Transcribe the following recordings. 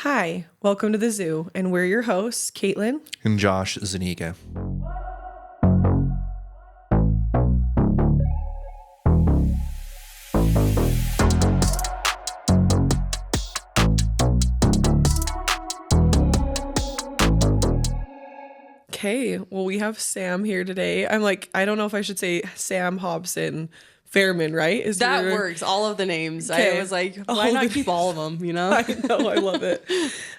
Hi, welcome to the zoo, and we're your hosts, Caitlin and Josh Zaniga. Okay, well, we have Sam here today. I don't know if I should say Sam Hobson Fairman, right? That works. All of the names. Okay. I was like, why not keep all of them, you know? I know, I love it.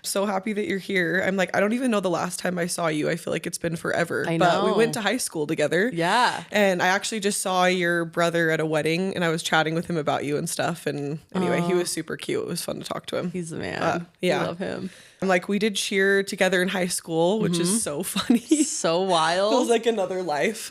So happy that you're here. I don't even know the last time I saw you. I feel like it's been forever. I But we know. went to high school together. Yeah. And I actually just saw your brother at a wedding, and I was chatting with him about you and stuff. And anyway, he was super cute. It was fun to talk to him. He's the man. Yeah. I love him. And we did cheer together in high school, which is so funny. So wild. Feels like another life.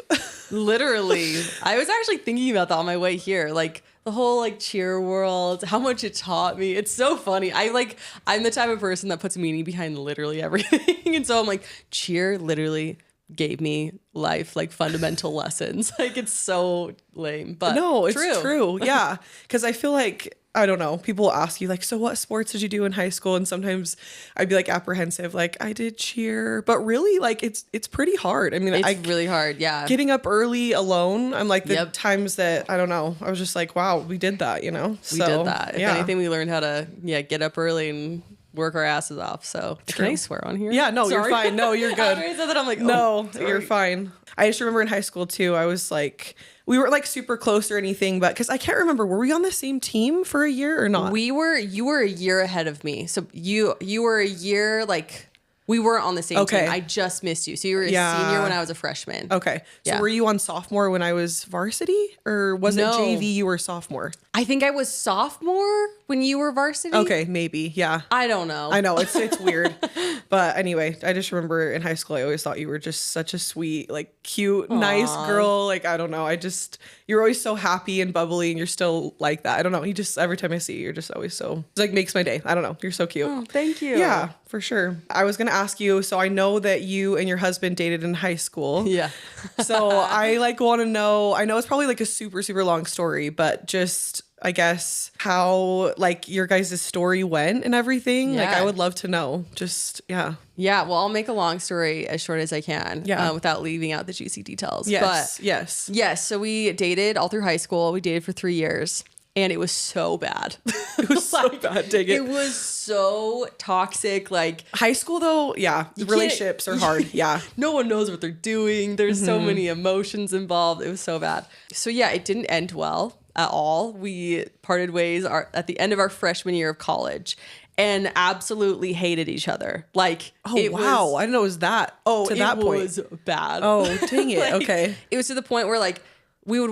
Literally. I was actually thinking about that on my way here. Like the whole cheer world, how much it taught me. It's so funny. I'm the type of person that puts meaning behind literally everything. And so I'm like, cheer literally gave me life, fundamental lessons. It's so lame, but No, it's true. true. Yeah. Because I feel like, I don't know, people will ask you, so what sports did you do in high school? And sometimes I'd be apprehensive, I did cheer. But really, it's pretty hard. It's really hard. Yeah. Getting up early alone, I'm the Yep. times that, I don't know, I was just wow, we did that, We did that. If anything, we learned how to, get up early and work our asses off. So True. Can I swear on here? Yeah, no, you're fine. No, you're good. After I said that, I'm like, No, sorry. you're fine. I just remember in high school too, I was we weren't super close or anything, but because I can't remember, were we on the same team for a year or not? You were a year ahead of me. So you were a year, we weren't on the same Okay. team. I just missed you. So you were a Yeah. senior when I was a freshman. Okay. So Yeah. were you on sophomore when I was varsity, or was No. it JV you were sophomore? I think I was sophomore when you were varsity. Okay, maybe. Yeah. I don't know. I know it's weird. But anyway, I just remember in high school I always thought you were just such a sweet, cute, nice girl. I don't know. You're always so happy and bubbly, and you're still like that. I don't know. Every time I see you, you're just always so makes my day. I don't know. You're so cute. Oh, thank you. Yeah, for sure. I was going to ask you, so I know that you and your husband dated in high school. Yeah. So I want to know, I know it's probably a super, super long story, but just, I guess, how your guys' story went and everything. Yeah. I would love to know. Just, yeah. Yeah. Well, I'll make a long story as short as I can. Yeah. Without leaving out the juicy details. Yes. But Yes. yes. So we dated all through high school. We dated for 3 years. And it was so bad. It was so bad. Dang it. It was so toxic. High school though, yeah. Relationships are hard. Yeah. No one knows what they're doing. There's so many emotions involved. It was so bad. So yeah, it didn't end well at all. We parted ways at the end of our freshman year of college and absolutely hated each other. Oh, wow. I didn't know it was that. To that point. It was bad. Oh, dang it. Okay. It was to the point where we would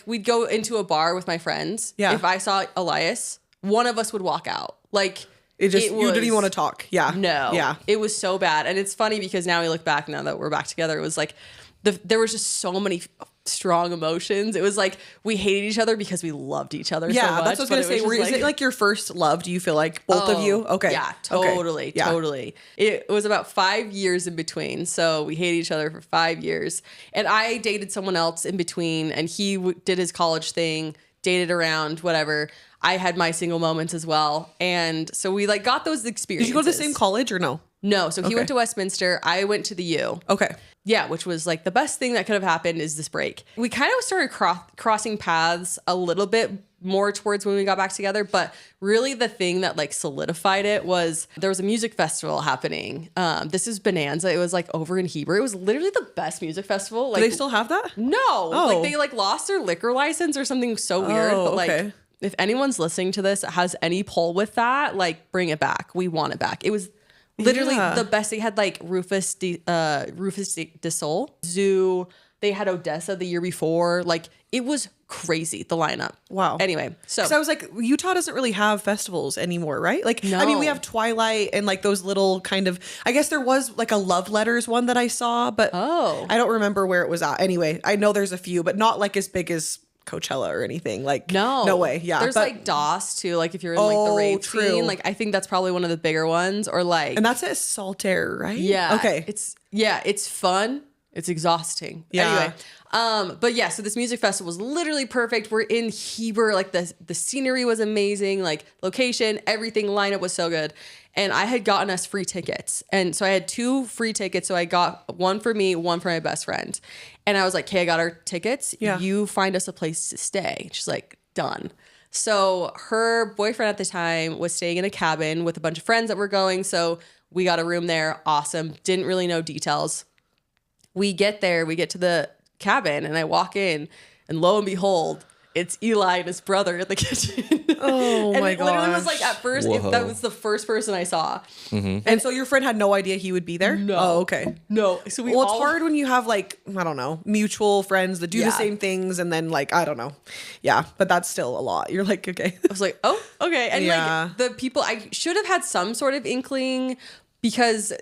we'd go into a bar with my friends. Yeah. If I saw Elias, one of us would walk out. You didn't even want to talk. Yeah. No. Yeah. It was so bad. And it's funny because now we look back, now that we're back together, it was there was just so many strong emotions. It was we hated each other because we loved each other so much. Yeah, that's what I was going to say. Is it your first love? Do you feel both of you? Okay. Yeah, Okay. totally. Yeah. Totally. It was about 5 years in between. So we hated each other for 5 years. And I dated someone else in between, and he did his college thing, dated around, whatever. I had my single moments as well. And so we got those experiences. Did you go to the same college or no? No. So he Okay. went to Westminster. I went to the U. Okay. Yeah, which was the best thing that could have happened is this break. We kind of started crossing paths a little bit more towards when we got back together, but really the thing that solidified it was there was a music festival happening. This is Bonanza. It was over in Heber. It was literally the best music festival. Do they still have that? No. Oh. They lost their liquor license or something so weird. Oh, But okay. if anyone's listening to this has any pull with that, bring it back. We want it back. It was literally Yeah. the best. They had Rufus de Sol, Zoo. They had Odessa the year before. It was crazy, the lineup. Wow. Anyway, so I was Utah doesn't really have festivals anymore, right? No. We have Twilight and those little kind of, I guess there was a Love Letters one that I saw, but Oh. I don't remember where it was at. Anyway, I know there's a few, but not as big as Coachella or anything. No way. Yeah. There's DOS too. If you're in the rave true. scene, I think that's probably one of the bigger ones. Or and that's at Saltaire, right? yeah, Okay. it's fun. It's exhausting. Yeah. Anyway, but yeah, so this music festival was literally perfect. We're in Heber, like the scenery was amazing, like location, everything, lineup was so good. And I had gotten us free tickets. And so I had 2 free tickets. So I got one for me, one for my best friend. And I was like, okay, I got our tickets. Yeah. You find us a place to stay. She's like, done. So her boyfriend at the time was staying in a cabin with a bunch of friends that were going. So we got a room there. Awesome. Didn't really know details. We get there, we get to the cabin, and I walk in, and lo and behold, it's Eli and his brother in the kitchen. Oh and my it literally was gosh. like, at first, that was the first person I saw. And so your friend had no idea he would be there? No. Oh, okay. No. So Well, it's hard when you have like, I don't know, mutual friends that do the same things and then like, I don't know. Yeah, but that's still a lot. You're like, okay. I was like, oh, okay. And like the people, I should have had some sort of inkling because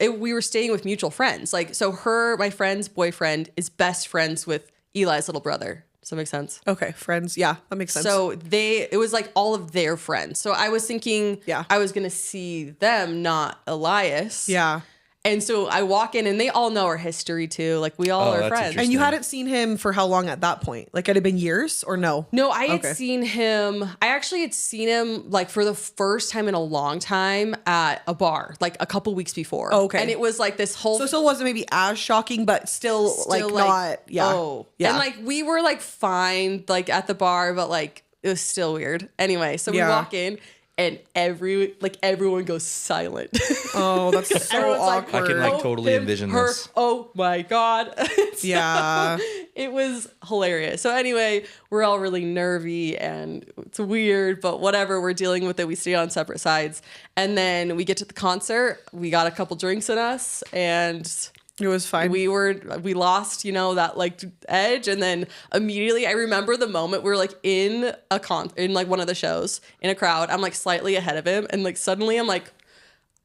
we were staying with mutual friends. Like, so my friend's boyfriend is best friends with Eli's little brother. Does that make sense? Okay, friends. Yeah, that makes sense. So it was like all of their friends. So I was thinking I was going to see them, not Elias. Yeah. And so I walk in and they all know our history too. Like we all are friends. And you hadn't seen him for how long at that point? Like it had been years or no? No, I had seen him. I actually had seen him like for the first time in a long time at a bar, like a couple weeks before. Okay. And it was like this whole. So it still wasn't maybe as shocking, but still like not. Yeah. Oh. Yeah. And like we were like fine, like at the bar, but like it was still weird. Anyway, so we walk in. And everyone goes silent. Oh, that's so awkward. I can like totally envision this. Oh my God. So Yeah. it was hilarious. So anyway, we're all really nervy and it's weird, but whatever, we're dealing with it. We stay on separate sides. And then we get to the concert. We got a couple drinks in us and it was fine. we lost, that like edge. And then immediately I remember the moment we were like in like one of the shows in a crowd. I'm like slightly ahead of him. And like suddenly I'm like,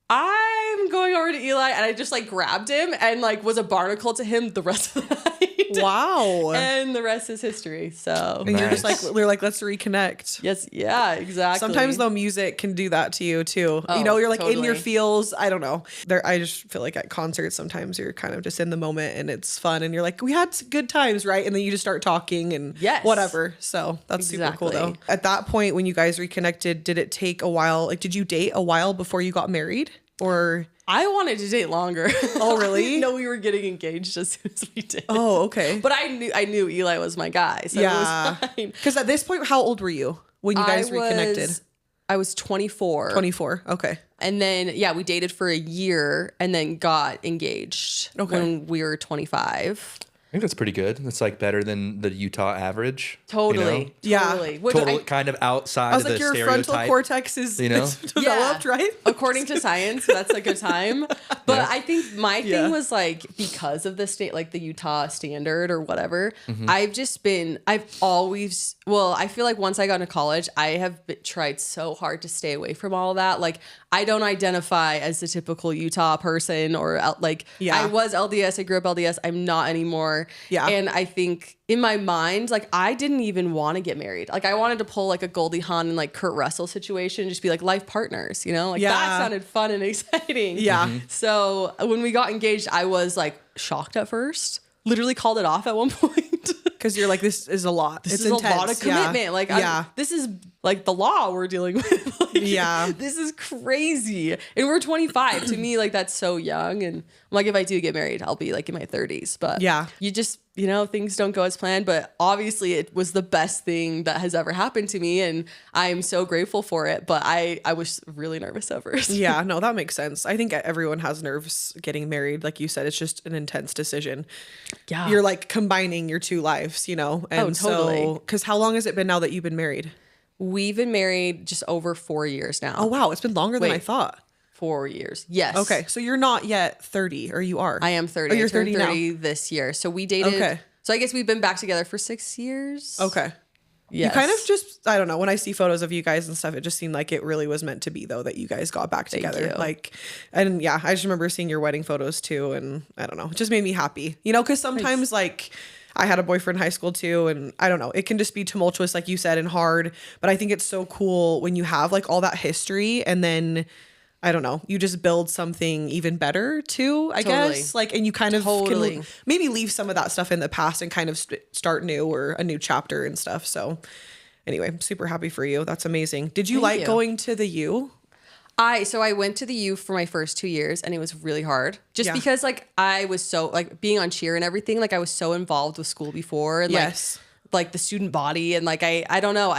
I'm going over to Eli. And I just like grabbed him and like was a barnacle to him the rest of the night. Wow. And the rest is history. So and you're just like, we're like, let's reconnect. yes. Yeah, exactly. Sometimes though, music can do that to you too. Oh, You're like in your totally. feels. I don't know. I just feel like at concerts, sometimes you're kind of just in the moment and it's fun. And you're like, we had good times, right? And then you just start talking and whatever. So that's super cool though. At that point, when you guys reconnected, did it take a while? Like, did you date a while before you got married or? I wanted to date longer. Oh, really? I didn't know we were getting engaged as soon as we did. Oh, okay. But I knew Eli was my guy. So it was fine. Because at this point, how old were you when you guys reconnected? I was 24. 24. Okay. And then, we dated for a year and then got engaged when we were 25. I think that's pretty good. That's like better than the Utah average. Totally. Yeah. Totally. Kind of outside I was of like, the your stereotype. frontal cortex is developed, right? According to science, that's a good time. But I think my thing was like, because of the state, like the Utah standard or whatever, I feel like once I got into college, I have tried so hard to stay away from all that. Like, I don't identify as the typical Utah person or I was LDS. I grew up LDS. I'm not anymore. Yeah. And I think in my mind, like I didn't even want to get married. Like I wanted to pull like a Goldie Hawn and like Kurt Russell situation, just be like life partners, Like that sounded fun and exciting. Yeah. So when we got engaged, I was like shocked at first. Literally called it off at one point. Because you're like, this is a lot. This is intense. A lot of commitment. This is like the law we're dealing with. This is crazy. And we're 25. To me, like that's so young. And I'm like, if I do get married, I'll be like in my 30s. But you just, things don't go as planned. But obviously it was the best thing that has ever happened to me. And I'm so grateful for it. But I was really nervous at first. Yeah, no, that makes sense. I think everyone has nerves getting married. Like you said, it's just an intense decision. Yeah. You're like combining your two lives, And totally. so, because how long has it been now that you've been married? We've been married just over 4 years now. Oh, wow. It's been longer than I thought. 4 years. Yes. Okay. So you're not yet 30, or you are? I am 30. Oh, you're I turned 30 now. This year. So we dated. Okay. So I guess we've been back together for 6 years. Okay. Yes. You kind of just, I don't know, when I see photos of you guys and stuff, it just seemed like it really was meant to be, though, that you guys got back together. you. Like, and yeah, I just remember seeing your wedding photos too. And I don't know, it just made me happy, because sometimes like I had a boyfriend in high school too. And I don't know, it can just be tumultuous, like you said, and hard. But I think it's so cool when you have like all that history and then I don't know, you just build something even better too, I guess. Like, and you kind of can maybe leave some of that stuff in the past and kind of start new or a new chapter and stuff. So anyway, I'm super happy for you. That's amazing. Did you like going to the U? So I went to the U for my first 2 years and it was really hard just because like I was so like being on cheer and everything, like I was so involved with school before and like the student body and like I don't know,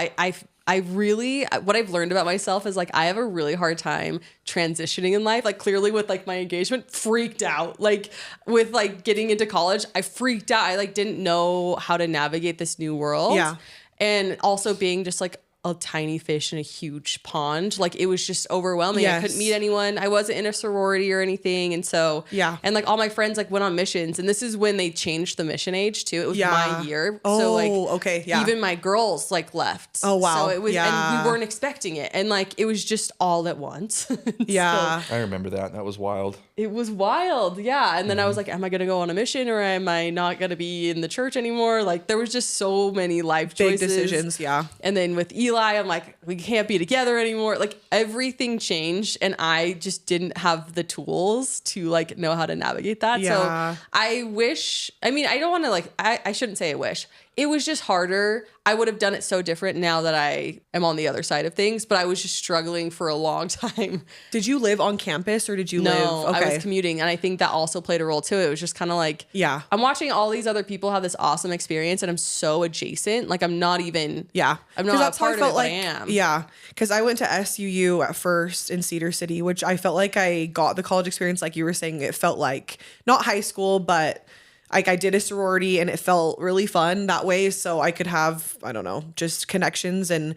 I really, what I've learned about myself is like, I have a really hard time transitioning in life. Like clearly with like my engagement, freaked out. Like with like getting into college, I freaked out. I like didn't know how to navigate this new world. Yeah. And also being just like a tiny fish in a huge pond. Like it was just overwhelming. I couldn't meet anyone. I wasn't in a sorority or anything. And so, and like all my friends like went on missions and this is when they changed the mission age too. It was my year. So like, even my girls like left. Oh, wow. So it was, and we weren't expecting it. And like, it was just all at once. So, I remember that. That was wild. It was wild. Yeah. And then I was like, am I going to go on a mission or am I not going to be in the church anymore? Like there was just so many life choices. Big decisions. Yeah. And then with Eli, I'm like, we can't be together anymore. Like everything changed and I just didn't have the tools to like know how to navigate that. Yeah. So I wish, I mean, I don't want to like, I shouldn't say I wish. It was just harder. I would have done it so different now that I am on the other side of things, but I was just struggling for a long time. Did you live on campus or did you live? No, I was commuting. And I think that also played a role too. It was just kind of like, I'm watching all these other people have this awesome experience and I'm so adjacent. Like I'm not even, I'm not a part of it, but I am. Yeah. Cause I went to SUU at first in Cedar City, which I felt like I got the college experience. Like you were saying, it felt like not high school, but like I did a sorority and it felt really fun that way. So I could have, I don't know, just connections and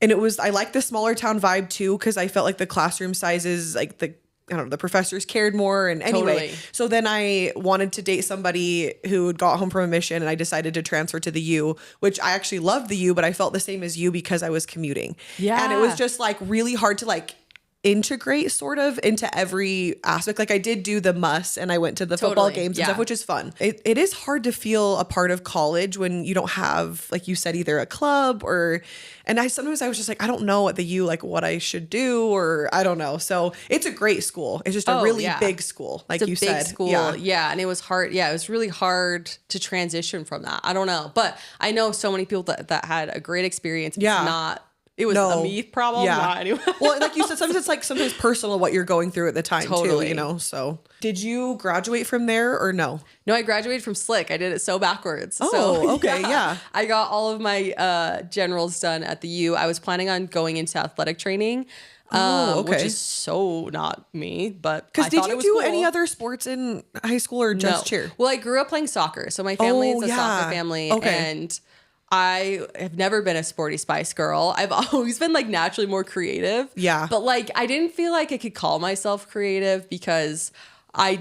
it was, I like the smaller town vibe too. Cause I felt like the classroom sizes, like I don't know, the professors cared more. And anyway, so then I wanted to date somebody who had got home from a mission and I decided to transfer to the U, which I actually loved the U, but I felt the same as you because I was commuting. Yeah. And it was just like really hard to like integrate sort of into every aspect. Like I did do the muss and I went to the football games and stuff, which is fun. It is hard to feel a part of college when you don't have, like you said, either a club or, and sometimes I was just like, I don't know at the U, like what I should do, or I don't know. So it's a great school. It's just a really big school. Like you said. Big school. Yeah. And it was hard. Yeah. It was really hard to transition from that. I don't know, but I know so many people that had a great experience. It was a me problem. Not anyway. Well, like you said, sometimes it's sometimes personal what you're going through at the time too, you know? So did you graduate from there or no? No, I graduated from Slick. I did it so backwards. Oh, so, okay. Yeah. I got all of my generals done at the U. I was planning on going into athletic training. Which is so not me, but because did you do any other sports in high school or just cheer? Well, I grew up playing soccer. So my family is a soccer family. And I have never been a sporty spice girl. I've always been like naturally more creative. Yeah. But like I didn't feel like I could call myself creative because I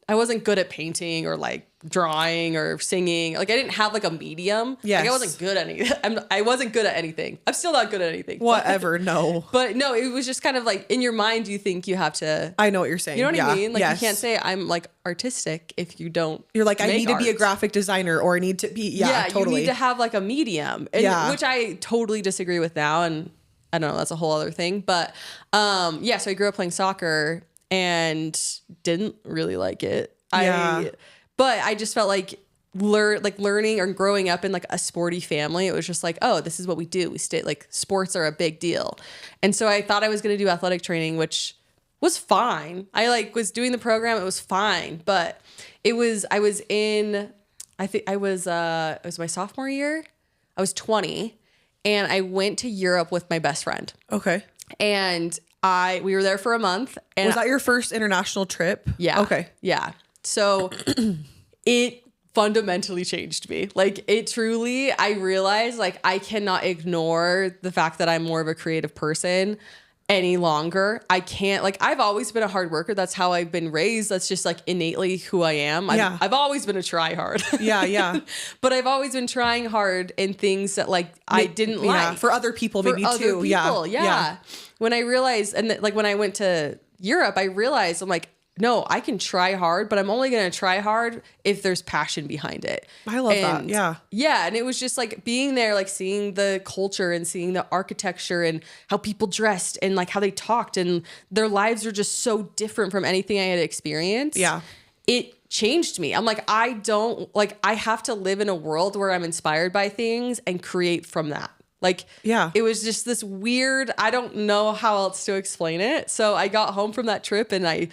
wasn't good at painting or like drawing or singing. Like I didn't have like a medium. Like I wasn't good at anything. I wasn't good at anything. I'm still not good at anything. Whatever. No. But no, it was just kind of like in your mind, you think you have to. I know what you're saying. You know what I mean? Like you can't say I'm like artistic if you don't. You're like, I need to be a graphic designer or I need to be. Yeah, totally. You need to have like a medium. And, which I totally disagree with now. And I don't know, that's a whole other thing. But so I grew up playing soccer and didn't really like it. But I just felt like learning or growing up in like a sporty family, it was just like, oh, this is what we do. We stay like sports are a big deal. And so I thought I was going to do athletic training, which was fine. I like was doing the program. It was fine, but it was my sophomore year. I was 20 and I went to Europe with my best friend. Okay. And we were there for a month. And was that your first international trip? Yeah. Okay. Yeah. So it fundamentally changed me. Like it truly, I realized like I cannot ignore the fact that I'm more of a creative person any longer. I can't, like I've always been a hard worker. That's how I've been raised. That's just like innately who I am. I've always been a try hard. Yeah. But I've always been trying hard in things that like I didn't like. For other people maybe too. Yeah. When I realized, and like when I went to Europe, I realized I'm like, no, I can try hard, but I'm only going to try hard if there's passion behind it. I love that. Yeah. Yeah. And it was just like being there, like seeing the culture and seeing the architecture and how people dressed and like how they talked, and their lives are just so different from anything I had experienced. Yeah. It changed me. I'm like, I have to live in a world where I'm inspired by things and create from that. Like, yeah, it was just this weird, I don't know how else to explain it. So I got home from that trip and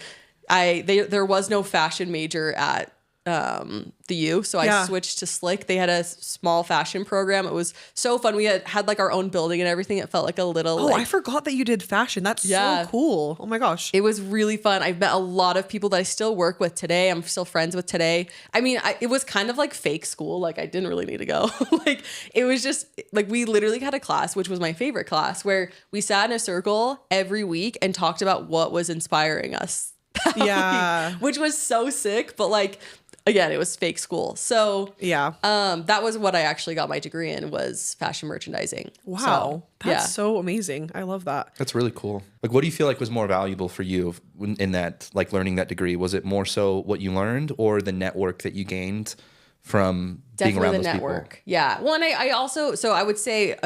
there was no fashion major at the U. So I switched to Slick. They had a small fashion program. It was so fun. We had like our own building and everything. It felt like a little. Oh, I forgot that you did fashion. That's so cool. Oh my gosh. It was really fun. I've met a lot of people that I still work with today. I'm still friends with today. I mean, it was kind of like fake school. Like I didn't really need to go. Like it was just like, we literally had a class, which was my favorite class, where we sat in a circle every week and talked about what was inspiring us. Yeah. Week, which was so sick. But like, again, it was fake school. So yeah, that was what I actually got my degree in, was fashion merchandising. Wow. That's so amazing. I love that. That's really cool. Like, what do you feel like was more valuable for you in that, like learning that degree? Was it more so what you learned or the network that you gained from being around those network. people? Yeah. Well, and I also, so I would say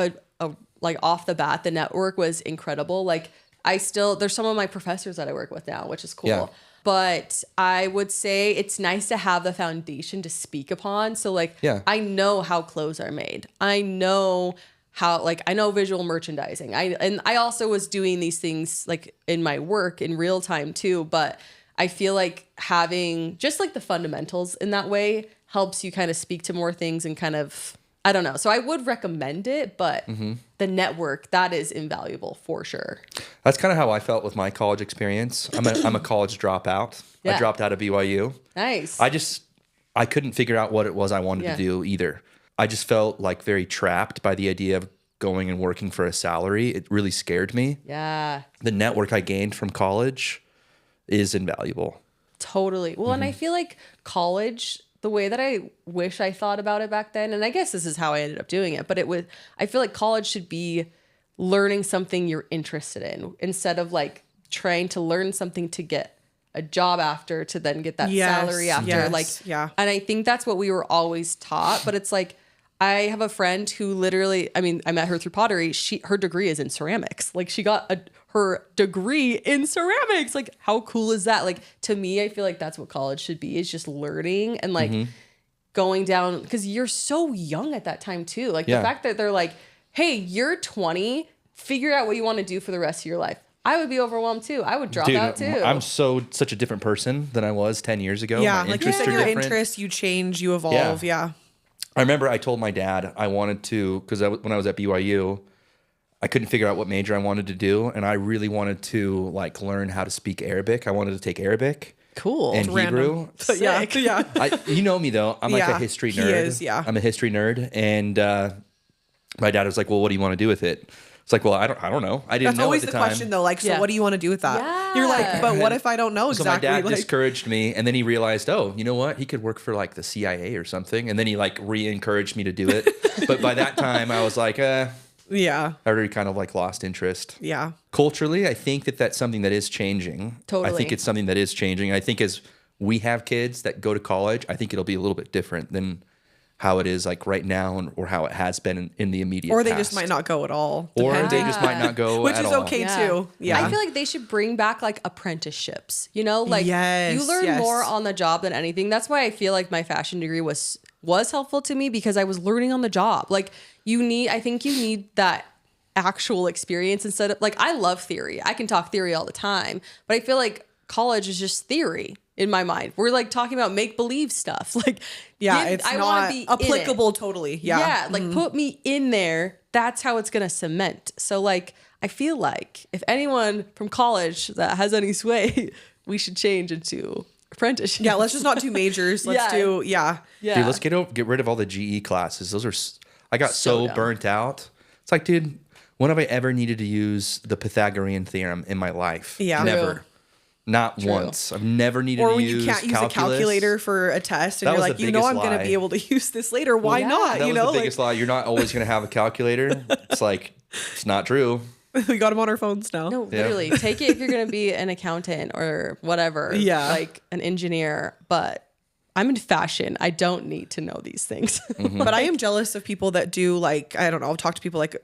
like off the bat, the network was incredible. Like there's some of my professors that I work with now, which is cool. Yeah. But I would say it's nice to have the foundation to speak upon. So like, I know how clothes are made. I know how, like, I know visual merchandising. I also was doing these things like in my work in real time too. But I feel like having just like the fundamentals in that way helps you kind of speak to more things and kind of, I don't know. So I would recommend it, but the network, that is invaluable for sure. That's kind of how I felt with my college experience. I'm a college dropout. I dropped out of BYU. Nice. I couldn't figure out what it was I wanted to do either. I just felt like very trapped by the idea of going and working for a salary. It really scared me. Yeah. The network I gained from college is invaluable. Totally. Well, and I feel like college, the way that I wish I thought about it back then, and I guess this is how I ended up doing it, but I feel like college should be learning something you're interested in instead of like trying to learn something to get a job after, to then get that salary after. And I think that's what we were always taught, but it's like, I have a friend who literally, I mean, I met her through pottery. Her degree is in ceramics. Like she got her degree in ceramics. Like how cool is that? Like to me, I feel like that's what college should be, is just learning and like going down, because you're so young at that time too. Like the fact that they're like, hey, you're 20, figure out what you want to do for the rest of your life. I would be overwhelmed too. I would drop out too. I'm such a different person than I was 10 years ago. Yeah, like you said, your interests, you change, you evolve. Yeah. I remember I told my dad I wanted to, because when I was at BYU, I couldn't figure out what major I wanted to do, and I really wanted to like learn how to speak Arabic. I wanted to take Arabic. Cool. And Hebrew. Yeah. You know me though. I'm like a history nerd. He is, yeah. I'm a history nerd, and my dad was like, "Well, what do you want to do with it?" It's like, well, I don't know. I didn't know at the time. That's always the question though. Like, so what do you want to do with that? Yeah. You're like, but what if I don't know exactly? So my dad discouraged me, and then he realized, oh, you know what? He could work for like the CIA or something. And then he like re-encouraged me to do it. But by that time, I was like, I already kind of like lost interest. Yeah. Culturally, I think that's something that is changing. Totally. I think it's something that is changing. I think as we have kids that go to college, I think it'll be a little bit different than how it is like right now, or how it has been in the immediate or they past. just might not go at all. Or they just might not go which at is all. okay too. Yeah. I feel like they should bring back like apprenticeships, you know, like you learn more on the job than anything. That's why I feel like my fashion degree was helpful to me, because I was learning on the job. Like I think you need that actual experience instead of like, I love theory. I can talk theory all the time, but I feel like college is just theory. In my mind, we're like talking about make-believe stuff. Like, it's not applicable totally. Yeah. Like put me in there. That's how it's going to cement. So like, I feel like if anyone from college that has any sway, we should change into apprenticeship. Yeah. Let's just not do majors. Let's do, Dude, let's get rid of all the GE classes. I got so burnt out. It's like, dude, when have I ever needed to use the Pythagorean theorem in my life? Yeah. Never. Not once. I've never needed to use calculus. Or when you can't use a calculator for a test, and you're like, I'm going to be able to use this later. Why not? That was the biggest lie. You're not always going to have a calculator. It's like, it's not true. We got them on our phones now. No, literally. Take it if you're going to be an accountant or whatever. Yeah. Like an engineer. But I'm in fashion. I don't need to know these things. But I am jealous of people that do like, I don't know, I've talked to people like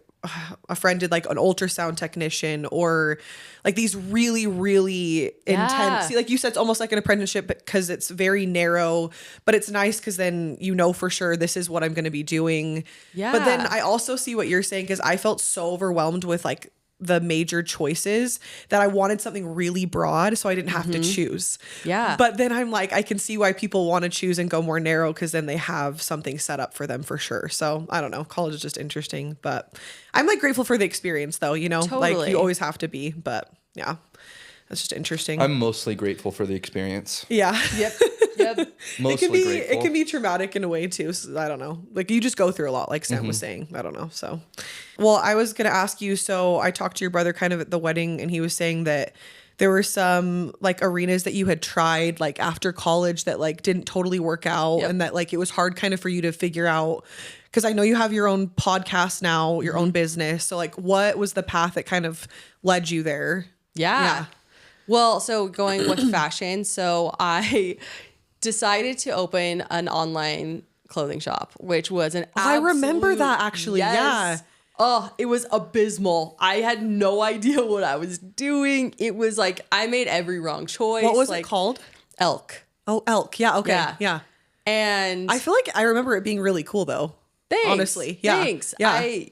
a friend did like an ultrasound technician or like these really, really intense, like you said, it's almost like an apprenticeship because it's very narrow, but it's nice because then you know for sure this is what I'm going to be doing. Yeah. But then I also see what you're saying because I felt so overwhelmed with like the major choices that I wanted something really broad so I didn't have to choose. Yeah. But then I'm like, I can see why people want to choose and go more narrow because then they have something set up for them for sure. So I don't know. College is just interesting, but I'm like grateful for the experience though, you know, Totally. like you always have to be, but yeah, that's just interesting. I'm mostly grateful for the experience. Yeah. Yep. Mostly grateful. It can be traumatic in a way too. So I don't know. Like you just go through a lot, like Sam was saying. I don't know. So, well, I was going to ask you, so I talked to your brother kind of at the wedding and he was saying that there were some like arenas that you had tried like after college that like didn't totally work out and that like it was hard kind of for you to figure out. Cause I know you have your own podcast now, your own business. So like what was the path that kind of led you there? Yeah. Well, so going with fashion. So I decided to open an online clothing shop, which was an I remember that actually. Yeah. Oh, it was abysmal. I had no idea what I was doing. It was like I made every wrong choice. What was like, it called? Elk. Oh, Elk. Yeah. Okay. Yeah. And I feel like I remember it being really cool though. Thanks. Honestly. Yeah. Thanks. Yeah.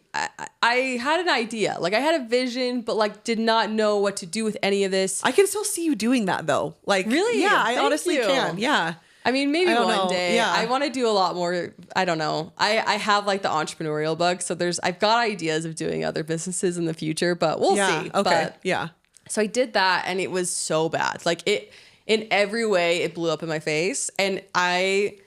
I had an idea. Like I had a vision, but like did not know what to do with any of this. I can still see you doing that though. Like Really? Yeah, I Thank honestly you. can. Yeah. I mean, maybe I don't one know. day. Yeah. I want to do a lot more. I don't know. I have like the entrepreneurial bug. So I've got ideas of doing other businesses in the future, but we'll see. Okay. But, yeah. so I did that and it was so bad. Like in every way, it blew up in my face. And I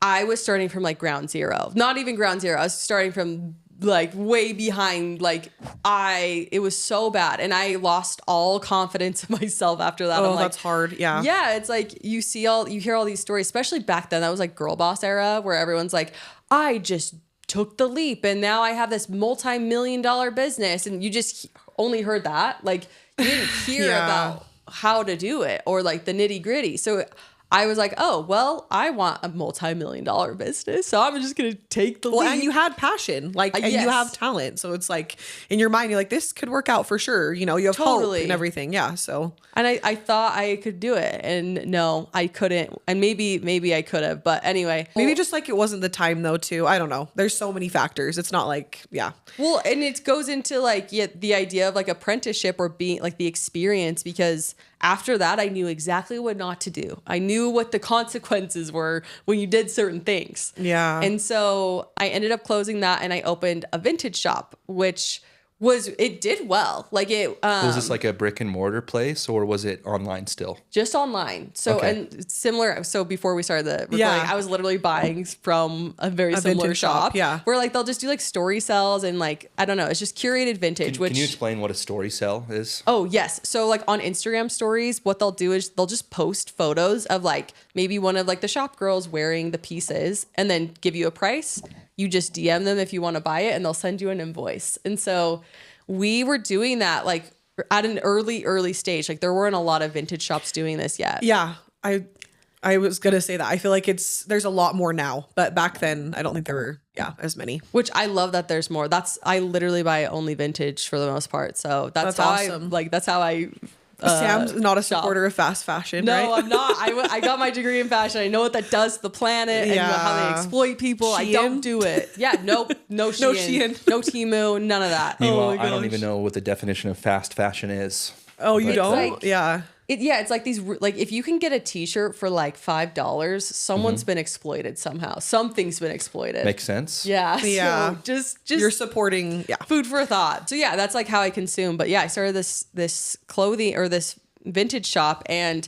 was starting from like ground zero, not even ground zero. I was starting from like way behind. Like it was so bad. And I lost all confidence in myself after that. Oh, I'm like, that's hard. Yeah. yeah, it's like you hear all these stories, especially back then. That was like girl boss era where everyone's like, I just took the leap and now I have this multi-million-dollar business. And you just only heard that. Like you didn't hear about how to do it or like the nitty gritty. So I was like, oh, well, I want a multi-million-dollar business. So I'm just going to take the leap. Well, and you had passion, like, and yes. you have talent. So it's like in your mind, you're like, this could work out for sure. You know, you have hope and everything. Yeah. So. And I thought I could do it. And no, I couldn't. And maybe I could have. But anyway. Maybe just like it wasn't the time though, too. I don't know. There's so many factors. It's not like, yeah. Well, and it goes into like the idea of like apprenticeship or being like the experience, because after that, I knew exactly what not to do. I knew what the consequences were when you did certain things. Yeah. And so I ended up closing that and I opened a vintage shop, which it did well. Like it was this like a brick and mortar place or was it online still? Just online. So and similar. So before we started the recording, I was literally buying from a very similar shop. Yeah. Where like they'll just do like story sells and like I don't know. It's just curated vintage. Can you explain what a story sell is? Oh yes. So like on Instagram stories, what they'll do is they'll just post photos of like maybe one of like the shop girls wearing the pieces and then give you a price. You just DM them if you want to buy it and they'll send you an invoice. And so we were doing that like at an early stage. Like there weren't a lot of vintage shops doing this yet. Yeah. I was going to say that. I feel like there's a lot more now, but back then I don't think there were, as many. Which I love that there's more. I literally buy only vintage for the most part. So that's how awesome. That's how I Sam's not a supporter of fast fashion, no, right? No, I'm not. I got my degree in fashion. I know what that does to the planet and how they exploit people. Shein? I don't do it. Yeah, nope. No Shein. No Temu. None of that. Meanwhile, I don't even know what the definition of fast fashion is. Oh, you don't? Like, yeah. It's like these, like if you can get a t-shirt for like $5, someone's been exploited somehow. Something's been exploited. Makes sense. Yeah. Yeah. So just you're supporting, food for thought. So yeah, that's like how I consume. But yeah, I started this clothing or this vintage shop and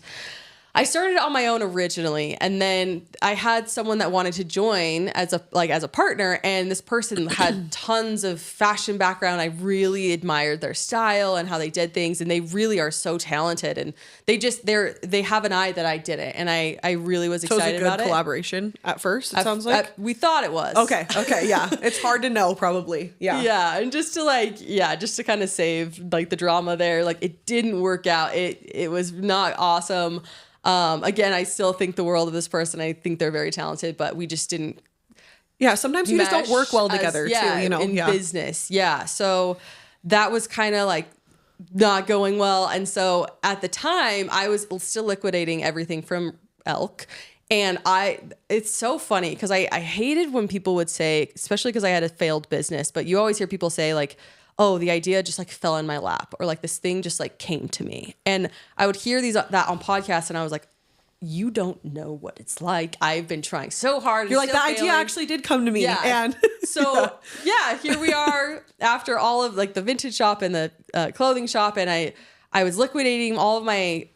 I started on my own originally, and then I had someone that wanted to join as a partner, and this person had tons of fashion background. I really admired their style and how they did things, and they really are so talented, and they have an eye that I didn't, and I really was excited about it. Collaboration at first, it sounds like. We thought it was. Okay, yeah. It's hard to know, probably. Yeah. Yeah, and just to kind of save like the drama there, like it didn't work out. It was not awesome. Again, I still think the world of this person. I think they're very talented, but we just didn't. Yeah, sometimes you just don't work well together too, in business. Yeah. So that was kind of like not going well. And so at the time I was still liquidating everything from Elk. And it's so funny because I hated when people would say, especially because I had a failed business, but you always hear people say like, oh, the idea just like fell in my lap, or like this thing just like came to me. And I would hear that on podcasts, and I was like, you don't know what it's like. I've been trying so hard. You're like, the idea actually did come to me. Yeah. And so here we are after all of like the vintage shop and the clothing shop. And I was liquidating all of my,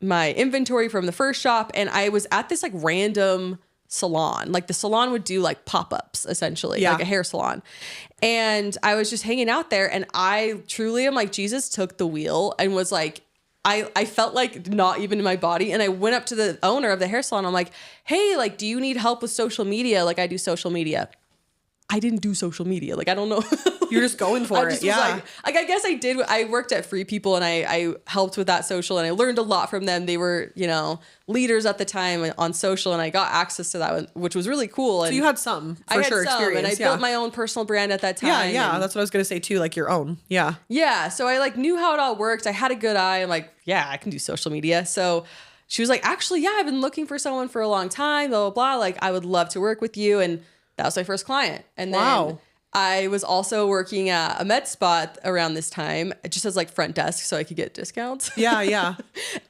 my inventory from the first shop. And I was at this like random salon. Like the salon would do like pop-ups essentially, like a hair salon. And I was just hanging out there, and I truly am like, Jesus took the wheel and was like, I felt like not even in my body. And I went up to the owner of the hair salon. I'm like, hey, like, do you need help with social media? Like I do social media. I didn't do social media. Like, I don't know. You're just going for it. Yeah. Like, I guess I did. I worked at Free People, and I helped with that social, and I learned a lot from them. They were, leaders at the time on social, and I got access to that, which was really cool. And so you had some, experience. And I built my own personal brand at that time. Yeah. That's what I was going to say too. Like your own. Yeah. Yeah. So I like knew how it all worked. I had a good eye. I'm like, yeah, I can do social media. So she was like, actually, yeah, I've been looking for someone for a long time, blah, blah, blah. Like, I would love to work with you. And that was my first client. And then I was also working at a med spa around this time, just as like front desk, so I could get discounts. Yeah.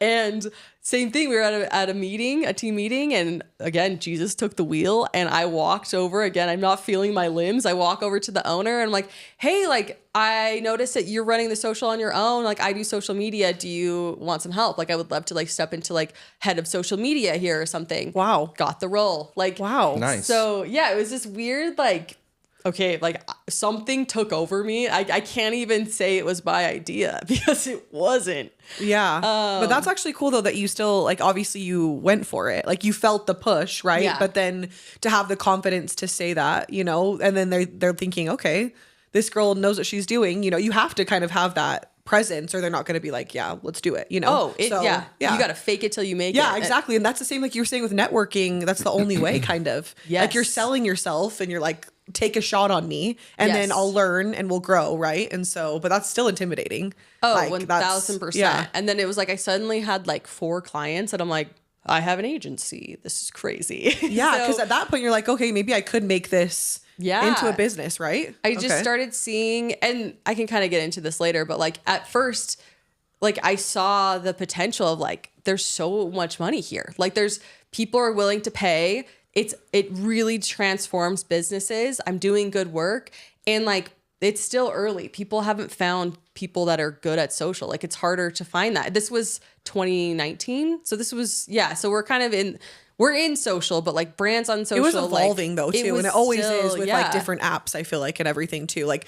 And same thing. We were at a meeting, a team meeting. And again, Jesus took the wheel, and I walked over. Again, I'm not feeling my limbs. I walk over to the owner, and I'm like, hey, like, I noticed that you're running the social on your own. Like, I do social media. Do you want some help? Like, I would love to like step into like head of social media here or something. Wow. Got the role. Like, wow. Nice. So yeah, it was this weird, like, okay, like something took over me. I can't even say it was my idea because it wasn't. Yeah. But that's actually cool though, that you still like, obviously you went for it. Like you felt the push, right? Yeah. But then to have the confidence to say that, and then they're thinking, okay, this girl knows what she's doing. You have to kind of have that presence, or they're not going to be like, yeah, let's do it. Yeah. You got to fake it till you make it. Yeah, exactly. And that's the same, like you were saying with networking, that's the only way kind of. Yes. Like you're selling yourself, and you're like, take a shot on me, and then I'll learn and we'll grow. Right. And so, but that's still intimidating. Oh, like, 1000%. Yeah. And then it was like, I suddenly had like 4 clients, and I'm like, I have an agency. This is crazy. Yeah. Because at that point you're like, okay, maybe I could make this into a business, right? I just started seeing, and I can kind of get into this later, but like at first, like I saw the potential of like, there's so much money here. Like there's people are willing to pay. It really transforms businesses. I'm doing good work, and like it's still early. People haven't found people that are good at social. Like it's harder to find that. This was 2019. So this was, so we're in social, but like brands on social. It was evolving though too. And it always is with like different apps, I feel like, and everything too. Like,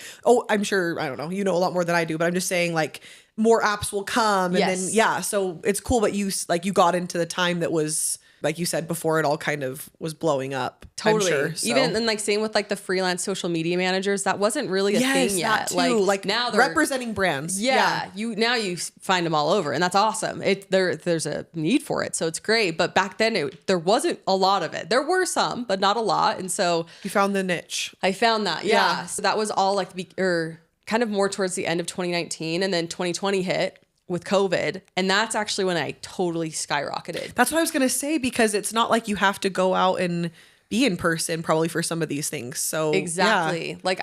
I'm sure, I don't know, you know a lot more than I do, but I'm just saying like more apps will come. And then, so it's cool. But you got into the time that was, like you said, before it all kind of was blowing up. Totally. I'm sure, so. Even and like same with like the freelance social media managers, that wasn't really a thing yet. That too. Like now they're representing brands. Yeah. You find them all over, and that's awesome. There's a need for it, so it's great. But back then there wasn't a lot of it. There were some, but not a lot. And so you found the niche. I found that. Yeah. So that was all like kind of more towards the end of 2019, and then 2020 hit with COVID. And that's actually when I totally skyrocketed. That's what I was going to say, because it's not like you have to go out and be in person probably for some of these things. So exactly. Like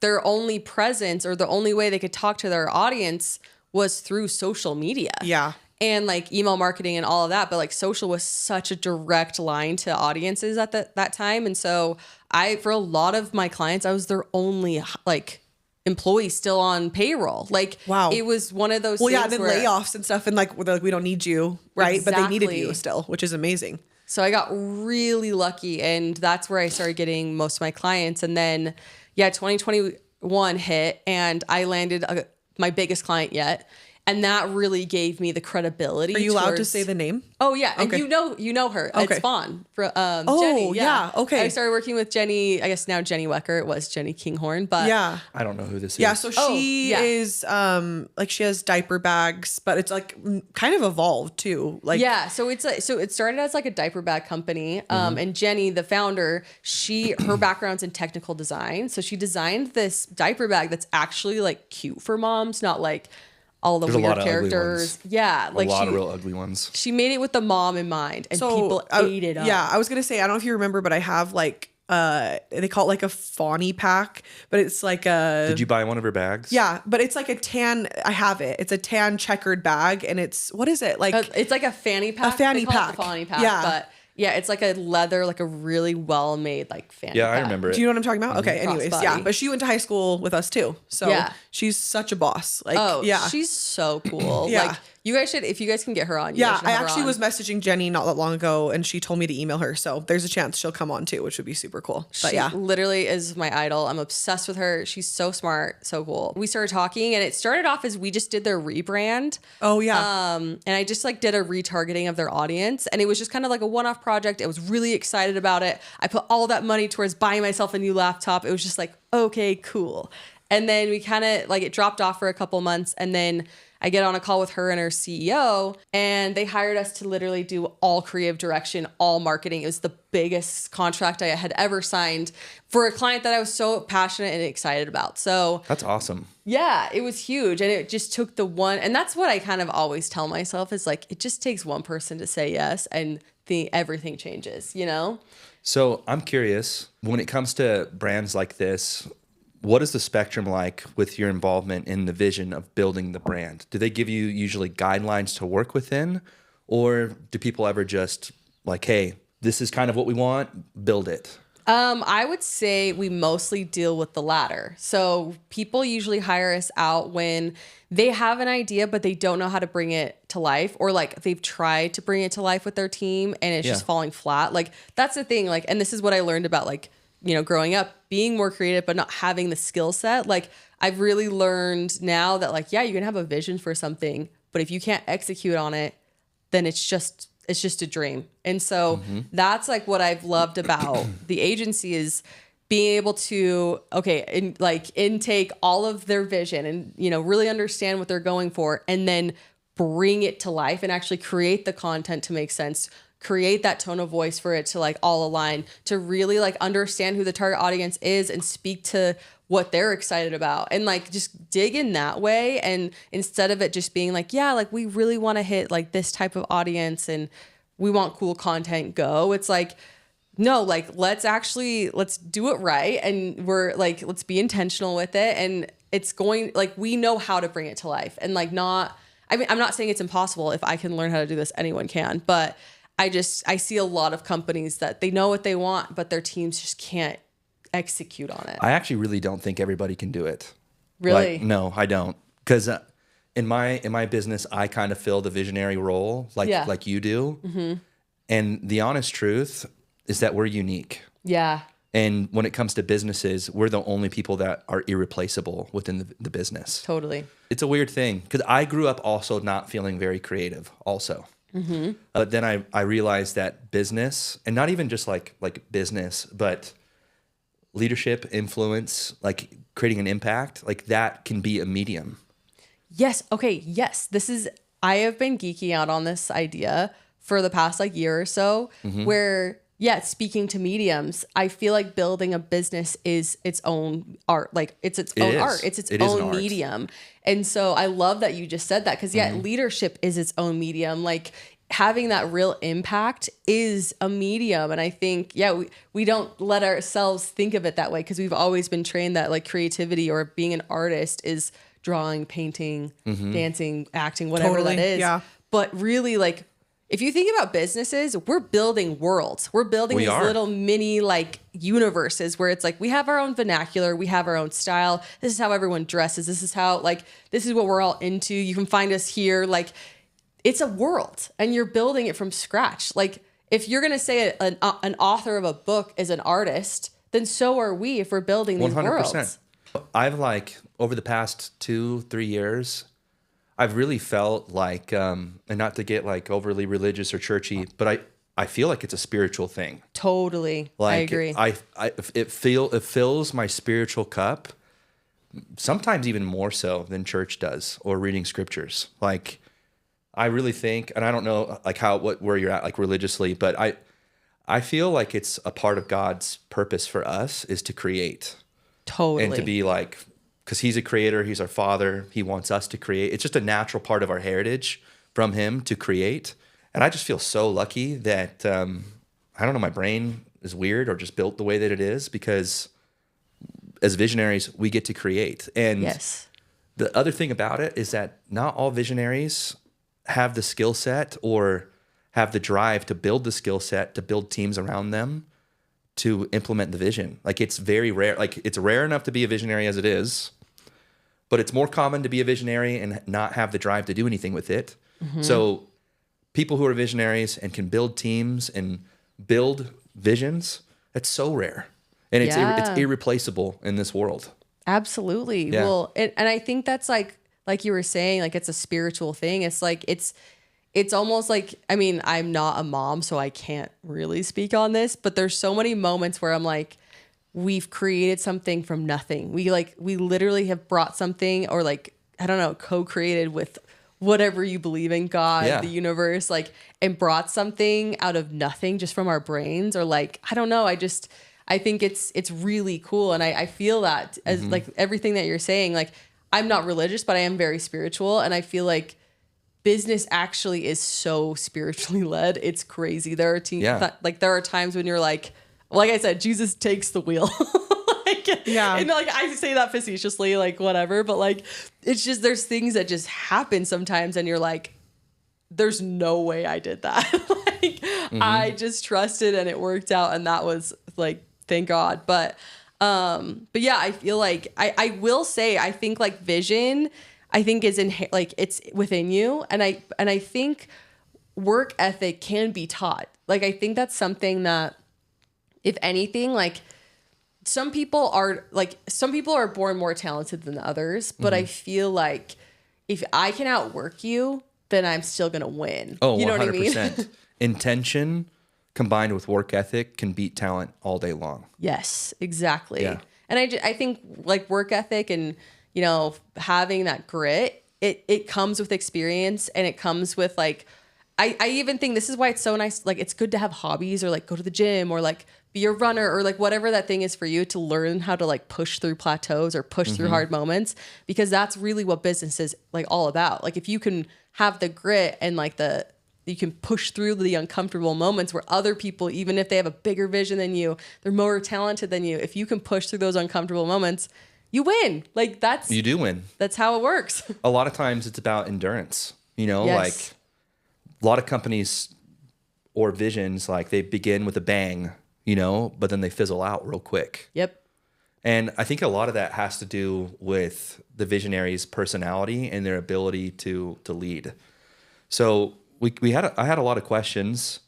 their only presence, or the only way they could talk to their audience was through social media. Yeah. And like email marketing and all of that. But like social was such a direct line to audiences at that time. And so for a lot of my clients, I was their only like employees still on payroll. Like, wow, it was one of those well, things yeah, and then layoffs and stuff, and like we don't need you, right? Exactly. But they needed you still, which is amazing. So I got really lucky, and that's where I started getting most of my clients. And then, yeah, 2021 hit, and I landed my biggest client yet. And that really gave me the credibility. Are you allowed to say the name? Oh yeah, and okay. you know her. Okay. It's Fawn. Jenny. Yeah. Okay. I started working with Jenny. I guess now Jenny Wecker. It was Jenny Kinghorn, but yeah, I don't know who this is. Yeah, so she is like she has diaper bags, but it's like kind of evolved too. Like yeah, so it started as like a diaper bag company. And Jenny, the founder, her background's in technical design, so she designed this diaper bag that's actually like cute for moms, not like all the weird characters. Yeah. Like a lot of real ugly ones. She made it with the mom in mind, and people ate it up. Yeah. I was going to say, I don't know if you remember, but I have like, they call it like a Fawny pack, but it's like a... Did you buy one of her bags? Yeah, but it's like a tan... I have it. It's a tan checkered bag, and it's... What is it? Like it's like a fanny pack. A fanny pack. It the fanny pack. Yeah. But yeah, it's like a leather, like a really well-made like fanny Yeah, pack. I remember it. Do you know what I'm talking about? Okay, anyways, Crossbody. yeah. But she went to high school with us too. So Yeah. she's such a boss. Like, Oh, yeah. she's so cool. Yeah. Like, you guys should, if you guys can get her on. You Yeah, guys should I have her actually on. was messaging Jenny not that long ago, and she told me to email her. So there's a chance she'll come on too, which would be super cool. But She yeah, literally is my idol. I'm obsessed with her. She's so smart, so cool. We started talking, and it started off as we just did their rebrand. oh yeah, And I just like did a retargeting of their audience, and it was just kind of like a one-off project. I was really excited about it. I put all that money towards buying myself a new laptop. It was just like, okay, cool. And then we kind of like, it dropped off for a couple months, and then I get on a call with her and her CEO, and they hired us to literally do all creative direction, all marketing. It was the biggest contract I had ever signed for a client that I was so passionate and excited about. So that's awesome. yeah, it was huge. And it just took the one, and that's what I kind of always tell myself is like, it just takes one person to say yes, and everything changes, you know? So I'm curious, when it comes to brands like this, what is the spectrum like with your involvement in the vision of building the brand? Do they give you usually guidelines to work within? Or do people ever just like, hey, this is kind of what we want, build it? I would say we mostly deal with the latter. So people usually hire us out when they have an idea, but they don't know how to bring it to life, or like they've tried to bring it to life with their team and it's just falling flat. Like that's the thing. Like, and this is what I learned about like, you know, growing up, being more creative, but not having the skill set. Like I've really learned now that like, yeah, you can have a vision for something, but if you can't execute on it, then it's just a dream. And so that's like what I've loved about the agency is being able to, intake all of their vision and, you know, really understand what they're going for, and then bring it to life and actually create the content to make sense, create that tone of voice for it to like all align, to really like understand who the target audience is and speak to what they're excited about, and like just dig in that way. And instead of it just being like, yeah, like we really want to hit like this type of audience and we want cool content, go. It's like, no, like let's do it right. And we're like, let's be intentional with it. And it's going like, we know how to bring it to life, and like I'm not saying it's impossible. If I can learn how to do this, anyone can. But I see a lot of companies that they know what they want, but their teams just can't execute on it. I actually really don't think everybody can do it. Really? Like, no, I don't. Because in my business, I kind of fill the visionary role like you do. Mm-hmm. And the honest truth is that we're unique. Yeah. And when it comes to businesses, we're the only people that are irreplaceable within the business. Totally. It's a weird thing because I grew up also not feeling very creative also. Mm-hmm. But then I realized that business, and not even just like business, but leadership, influence, like creating an impact, like that can be a medium. Yes. Okay. Yes. I have been geeking out on this idea for the past like year or so, where speaking to mediums, I feel like building a business is its own art. Like it's its own art. It's its own medium. And so I love that you just said that, because leadership is its own medium. Like having that real impact is a medium. And I think, we don't let ourselves think of it that way, because we've always been trained that like creativity or being an artist is drawing, painting, dancing, acting, whatever that is. Yeah. But really, like, if you think about businesses, we're building worlds. We're building these little mini like universes where it's like we have our own vernacular, we have our own style. This is how everyone dresses. This is how like this is what we're all into. You can find us here. Like it's a world, and you're building it from scratch. Like if you're gonna say an author of a book is an artist, then so are we if we're building these 100%. Worlds. I've like over the past 2-3 years, I've really felt like, and not to get like overly religious or churchy, but I feel like it's a spiritual thing. Totally, like, I agree. It fills my spiritual cup, sometimes even more so than church does or reading scriptures. Like, I really think, and I don't know like where you're at like religiously, but I feel like it's a part of God's purpose for us is to create. Totally. And to be like, because he's a creator, he's our father, he wants us to create. It's just a natural part of our heritage from him to create. And I just feel so lucky that, I don't know, my brain is weird or just built the way that it is, because as visionaries, we get to create. And yes. The other thing about it is that not all visionaries have the skill set or have the drive to build the skill set, to build teams around them to implement the vision. Like it's very rare. Like it's rare enough to be a visionary as it is, but it's more common to be a visionary and not have the drive to do anything with it. Mm-hmm. So people who are visionaries and can build teams and build visions, that's so rare. And it's irreplaceable in this world. Absolutely. Yeah. Well, and I think that's like you were saying, like it's a spiritual thing. It's like, it's almost like, I mean, I'm not a mom, so I can't really speak on this, but there's so many moments where I'm like, we've created something from nothing. We literally have brought something, or like, I don't know, co-created with whatever you believe in, God, the universe, like, and brought something out of nothing just from our brains, or like, I don't know. I think it's really cool. And I feel that as like everything that you're saying, like I'm not religious, but I am very spiritual. And I feel like business actually is so spiritually led. It's crazy. There are there are times when you're like I said, Jesus takes the wheel. And like I say that facetiously, like whatever, but like it's just there's things that just happen sometimes, and you're like, there's no way I did that. I just trusted and it worked out, and that was like, thank God. But yeah, I feel like I will say I think like vision, I think is like it's within you, and I think work ethic can be taught. Like I think that's something that, if anything, like some people are born more talented than others, but I feel like if I can outwork you, then I'm still gonna win. Oh, you know 100%. what I mean? Intention combined with work ethic can beat talent all day long. Yes, exactly. Yeah. And I think like work ethic and, you know, having that grit, it comes with experience, and it comes with like, I even think this is why it's so nice. Like it's good to have hobbies, or like go to the gym, or like be a runner, or like whatever that thing is for you, to learn how to like push through plateaus or push through hard moments, because that's really what business is like all about. Like if you can have the grit and like you can push through the uncomfortable moments where other people, even if they have a bigger vision than you, they're more talented than you. If you can push through those uncomfortable moments, you win. Like you do win. That's how it works. A lot of times it's about endurance, you know, yes. Like a lot of companies or visions, like they begin with a bang, you know, but then they fizzle out real quick. Yep. And I think a lot of that has to do with the visionary's personality and their ability to lead. So I had a lot of questions,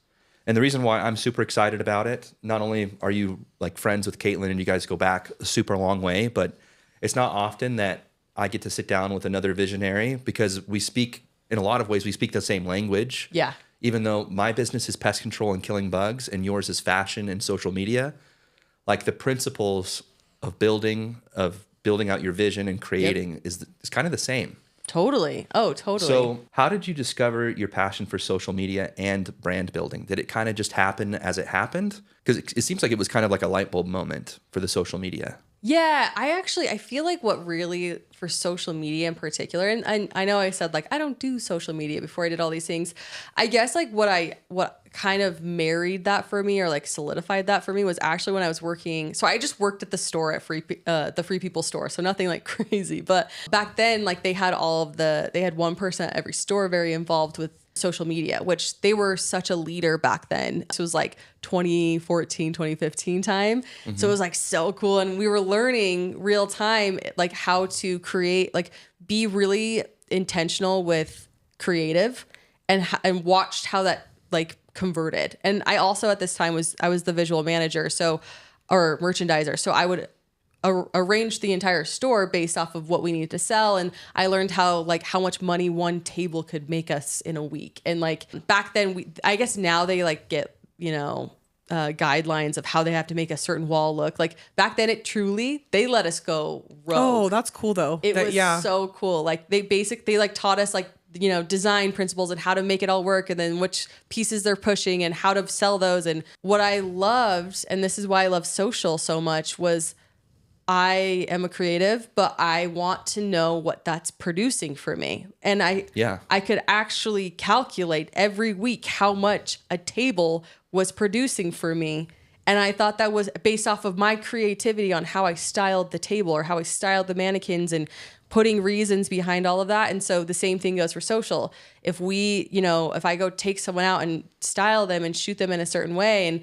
and the reason why I'm super excited about it, not only are you like friends with Caitlin and you guys go back a super long way, but it's not often that I get to sit down with another visionary, because we speak, in a lot of ways, we speak the same language. Yeah. Even though my business is pest control and killing bugs, and yours is fashion and social media, like the principles of building out your vision and creating is kind of the same. Totally. Oh, totally. So how did you discover your passion for social media and brand building? Did it kind of just happen as it happened? Because it seems like it was kind of like a light bulb moment for the social media. Yeah, I feel like what really, for social media in particular, and I know I said like I don't do social media before I did all these things. I guess like what kind of married that for me, or like solidified that for me, was actually when I was working. So I just worked at the store at the Free People store, so nothing like crazy. But back then, like they had one person at every store very involved with social media, which they were such a leader back then. So it was like 2014, 2015 time. So it was like so cool. And we were learning real time, like how to create, like be really intentional with creative and watched how that like converted. And I also at this time I was the visual manager, or merchandiser. So I would arrange the entire store based off of what we needed to sell. And I learned how much money one table could make us in a week. And like back then, I guess now they like get, guidelines of how they have to make a certain wall look. Like back then they let us go rogue. Oh, that's cool though. It was so cool. Like they like taught us like, design principles and how to make it all work, and then which pieces they're pushing and how to sell those. And what I loved, and this is why I love social so much, was I am a creative, but I want to know what that's producing for me. And I could actually calculate every week how much a table was producing for me. And I thought that was based off of my creativity on how I styled the table or how I styled the mannequins and putting reasons behind all of that. And so the same thing goes for social. If if I go take someone out and style them and shoot them in a certain way and,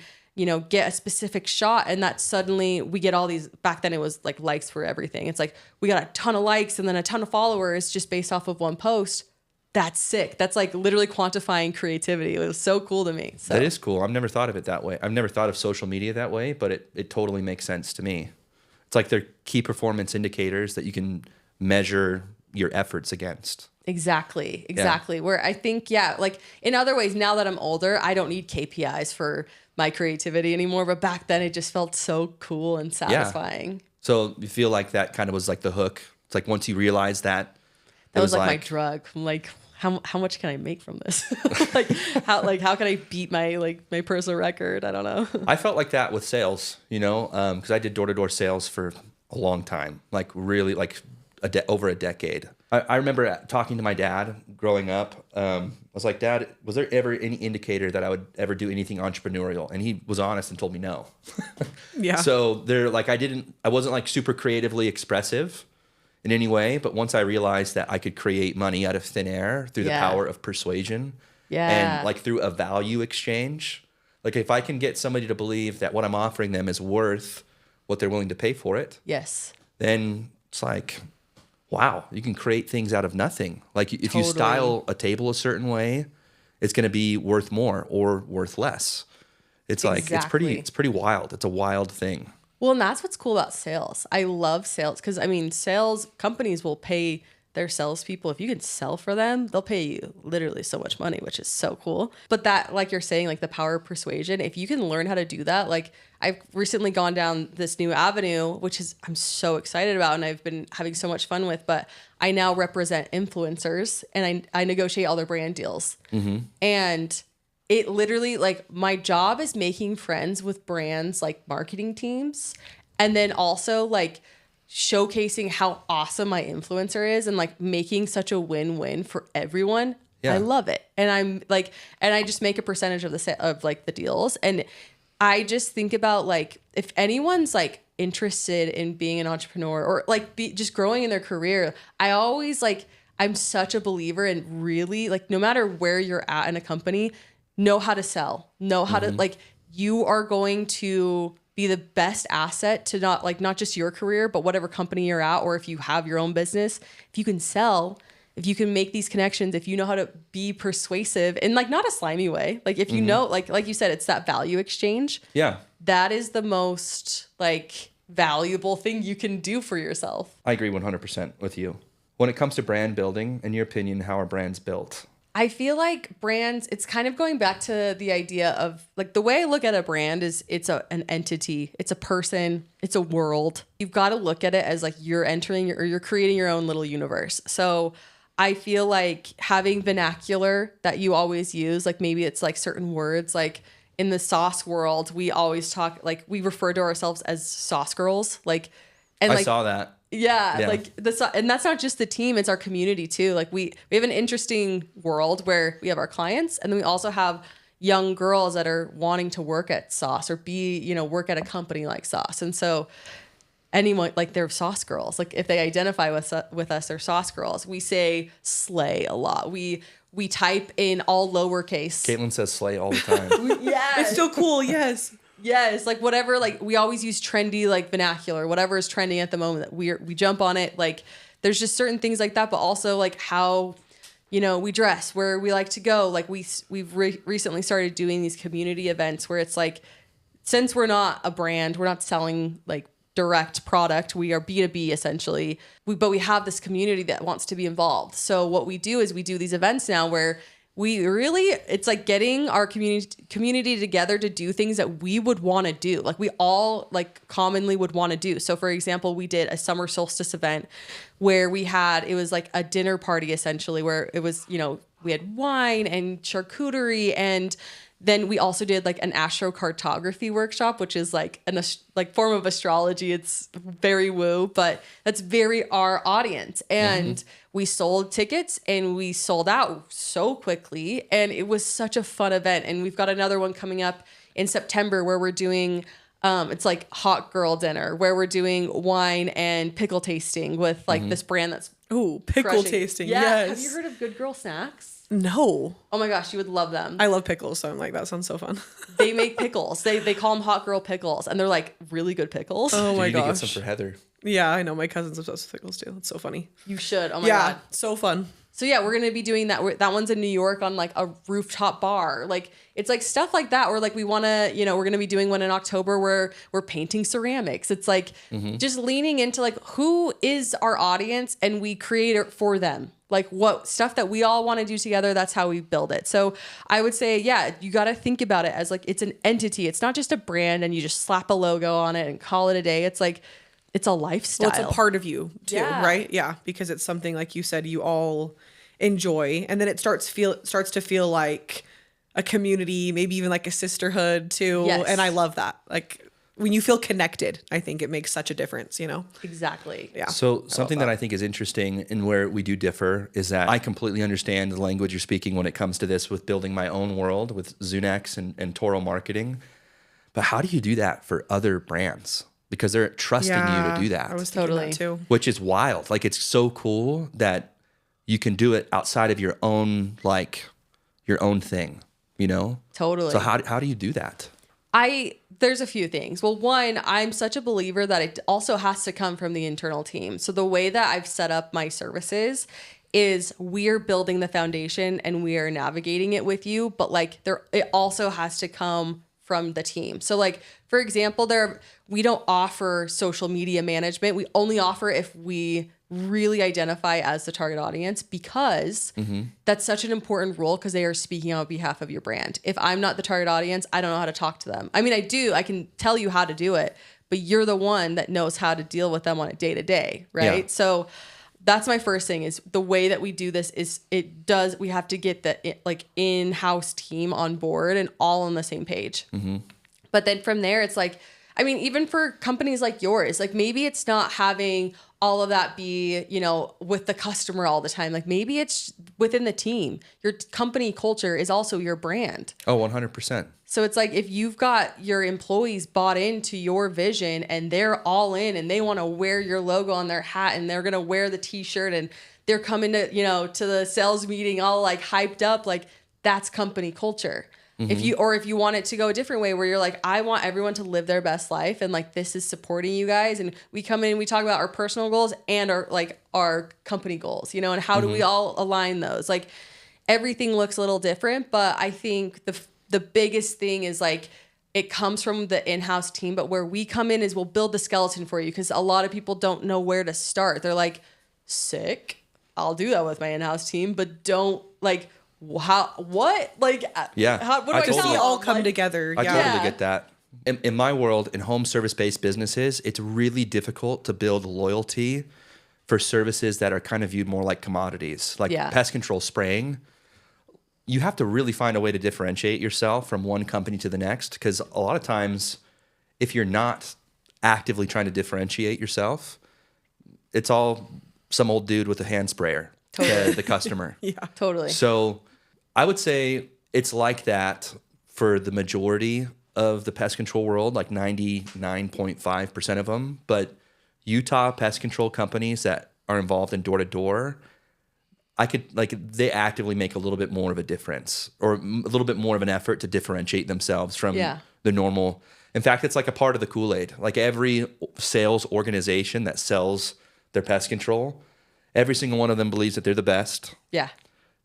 get a specific shot, and that suddenly we get all these, back then it was like likes for everything. It's like we got a ton of likes and then a ton of followers just based off of one post. That's sick. That's like literally quantifying creativity. It was so cool to me. So. That is cool. I've never thought of it that way. I've never thought of social media that way, but it totally makes sense to me. It's like they're key performance indicators that you can measure your efforts against. Exactly. Yeah. Where I think, like in other ways, now that I'm older, I don't need KPIs for my creativity anymore. But back then it just felt so cool and satisfying. Yeah. So you feel like that kind of was like the hook. It's like once you realize that. That was like my drug. I'm like, how much can I make from this? how can I beat my personal record? I don't know. I felt like that with sales, because I did door-to-door sales for a long time, like really like over a decade. I remember talking to my dad growing up. I was like, Dad, was there ever any indicator that I would ever do anything entrepreneurial? And he was honest and told me no. Yeah. So I wasn't like super creatively expressive in any way, but once I realized that I could create money out of thin air through the power of persuasion and like through a value exchange, like if I can get somebody to believe that what I'm offering them is worth what they're willing to pay for it, then it's like, wow, you can create things out of nothing. Like if you style a table a certain way, it's going to be worth more or worth less. It's like, it's pretty wild. It's a wild thing. Well, and that's what's cool about sales. I love sales because, sales companies will pay their salespeople. If you can sell for them, they'll pay you literally so much money, which is so cool. But that, like you're saying, like the power of persuasion, if you can learn how to do that, like I've recently gone down this new avenue, which is I'm so excited about and I've been having so much fun with, but I now represent influencers and I negotiate all their brand deals. Mm-hmm. And it literally, like, my job is making friends with brands, like marketing teams, and then also like showcasing how awesome my influencer is and like making such a win-win for everyone. Yeah. I love it. And I'm like, and I just make a percentage of the deals. And I just think about like, if anyone's like interested in being an entrepreneur or like just growing in their career, I always like, I'm such a believer in really like, no matter where you're at in a company, know how to sell, know how to like, you are going to be the best asset to not just your career, but whatever company you're at, or if you have your own business, if you can sell, if you can make these connections, if you know how to be persuasive in like not a slimy way, like if you know, like you said, it's that value exchange. Yeah. That is the most like valuable thing you can do for yourself. I agree 100% with you. When it comes to brand building, in your opinion, how are brands built? I feel like brands, it's kind of going back to the idea of like the way I look at a brand is it's an entity, it's a person, it's a world. You've got to look at it as like you're entering or you're creating your own little universe. So I feel like having vernacular that you always use, like maybe it's like certain words, like in the sauce world, we always talk, like we refer to ourselves as sauce girls. Like, and I saw that. Yeah, like and that's not just the team, it's our community too. Like we have an interesting world where we have our clients and then we also have young girls that are wanting to work at Sauce or work at a company like Sauce. And so anyone, like they're Sauce girls. Like if they identify with us, they're Sauce girls. We say slay a lot. We we type in all lowercase. Caitlin says slay all the time. Yeah. It's so cool. Yes. Yes, like whatever, like we always use trendy, like vernacular, whatever is trending at the moment that we jump on it. Like there's just certain things like that, but also like how, we dress, where we like to go. Like we've recently started doing these community events where it's like, since we're not a brand, we're not selling like direct product, we are B2B essentially, but we have this community that wants to be involved. So what we do is we do these events now where it's like getting our community together to do things that we would want to do. Like we all like commonly would want to do. So for example, we did a summer solstice event where it was like a dinner party essentially, where it was, we had wine and charcuterie, and then we also did like an astrocartography workshop, which is like form of astrology. It's very woo, but that's very our audience. And we sold tickets and we sold out so quickly. And it was such a fun event. And we've got another one coming up in September where we're doing, it's like hot girl dinner, where we're doing wine and pickle tasting with like this brand that's pickle crushing. tasting. Yeah. Yes. Have you heard of Good Girl Snacks? No. Oh my gosh, you would love them. I love pickles, so I'm like, that sounds so fun. They make pickles. They call them hot girl pickles, and they're like really good pickles. Oh my You need to get gosh. some for Heather. Yeah, I know. My cousin's obsessed with pickles too. It's so funny. You should. Oh my Yeah, god. so fun. So yeah, we're gonna be doing that. That one's in New York on like a rooftop bar. Like it's like stuff like that. Or like we want to, we're gonna be doing one in October where we're painting ceramics. It's like just leaning into like who is our audience, and we create it for them. Like what stuff that we all want to do together, that's how we build it. So I would say, yeah, you got to think about it as like it's an entity. It's not just a brand and you just slap a logo on it and call it a day. It's like, it's a lifestyle. Well, it's a part of you too, Yeah. right? Yeah, because it's something like you said you all enjoy, and then it starts to feel like a community, maybe even like a sisterhood too. Yes. And I love that. Like when you feel connected, I think it makes such a difference, Exactly. Yeah. So something that I think is interesting and where we do differ is that I completely understand the language you're speaking when it comes to this with building my own world with Zunex and Toro marketing. But how do you do that for other brands? Because they're trusting you to do that. I was thinking Totally. that too. Which is wild. Like it's so cool that you can do it outside of your own thing, Totally. So how do you do that? There's a few things. Well, one, I'm such a believer that it also has to come from the internal team. So the way that I've set up my services is we're building the foundation and we are navigating it with you, but like it also has to come from the team. So like, for example, we don't offer social media management. We only offer if we really identify as the target audience, because that's such an important role, because they are speaking on behalf of your brand. If I'm not the target audience, I don't know how to talk to them. I mean, I can tell you how to do it, but you're the one that knows how to deal with them on a day-to-day, right? Yeah. So that's my first thing, is the way that we do this is we have to get the like in-house team on board and all on the same page. But then from there, it's like, I mean, even for companies like yours, like maybe it's not having all of that be, with the customer all the time. Like maybe it's within the team. Your company culture is also your brand. Oh, 100%. So it's like if you've got your employees bought into your vision and they're all in and they want to wear your logo on their hat and they're going to wear the t-shirt and they're coming to, to the sales meeting all like hyped up, like that's company culture. If you want it to go a different way where you're like, I want everyone to live their best life and like this is supporting you guys, and we come in and we talk about our personal goals and our company goals, and how do we all align those? Like everything looks a little different, but I think the biggest thing is like it comes from the in-house team, but where we come in is we'll build the skeleton for you, because a lot of people don't know where to start. They're like, sick, I'll do that with my in-house team, but don't like what? Like, yeah. What do I totally- tell See them? all come Like, together. I Yeah. totally get that. In my world, in home service-based businesses, it's really difficult to build loyalty for services that are kind of viewed more like commodities, like pest control spraying. You have to really find a way to differentiate yourself from one company to the next, because a lot of times, if you're not actively trying to differentiate yourself, it's all some old dude with a hand sprayer to the customer. Totally. So I would say it's like that for the majority of the pest control world, like 99.5% of them. But Utah pest control companies that are involved in door-to-door, they actively make a little bit more of a difference or a little bit more of an effort to differentiate themselves from the normal. In fact, it's like a part of the Kool-Aid. Like every sales organization that sells their pest control, every single one of them believes that they're the best. Yeah.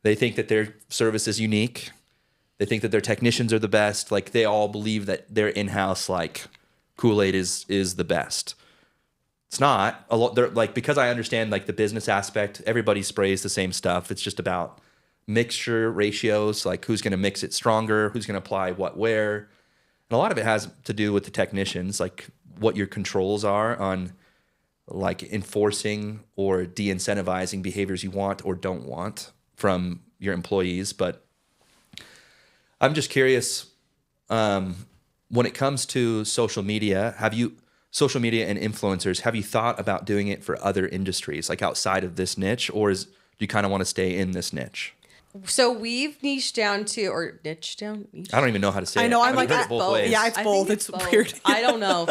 They think that their service is unique. They think that their technicians are the best. Like they all believe that their in-house like Kool-Aid is the best. It's not a lot. They're like, because I understand like the business aspect, everybody sprays the same stuff. It's just about mixture ratios, like who's going to mix it stronger, who's going to apply what where. And a lot of it has to do with the technicians, like what your controls are on like enforcing or de-incentivizing behaviors you want or don't want from your employees. But I'm just curious, when it comes to social media and influencers, have you thought about doing it for other industries, like outside of this niche, or do you kind of want to stay in this niche? So we've niched down to, or niched down? I don't even know how to say it. I know, I'm I've like, heard it both ways. yeah, it's both. It's weird. I don't know.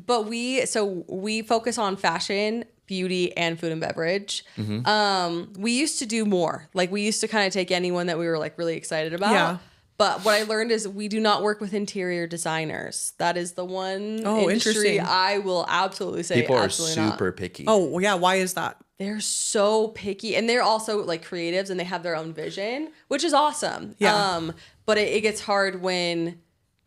But we focus on fashion, beauty, and food and beverage. We used to do more. Like we used to kind of take anyone that we were like really excited about. Yeah. But what I learned is we do not work with interior designers. That is the one industry interesting. I will absolutely say People are absolutely super not. picky. Oh, yeah. Why is that? They're so picky, and they're also like creatives, and they have their own vision, which is awesome. Yeah. But it gets hard when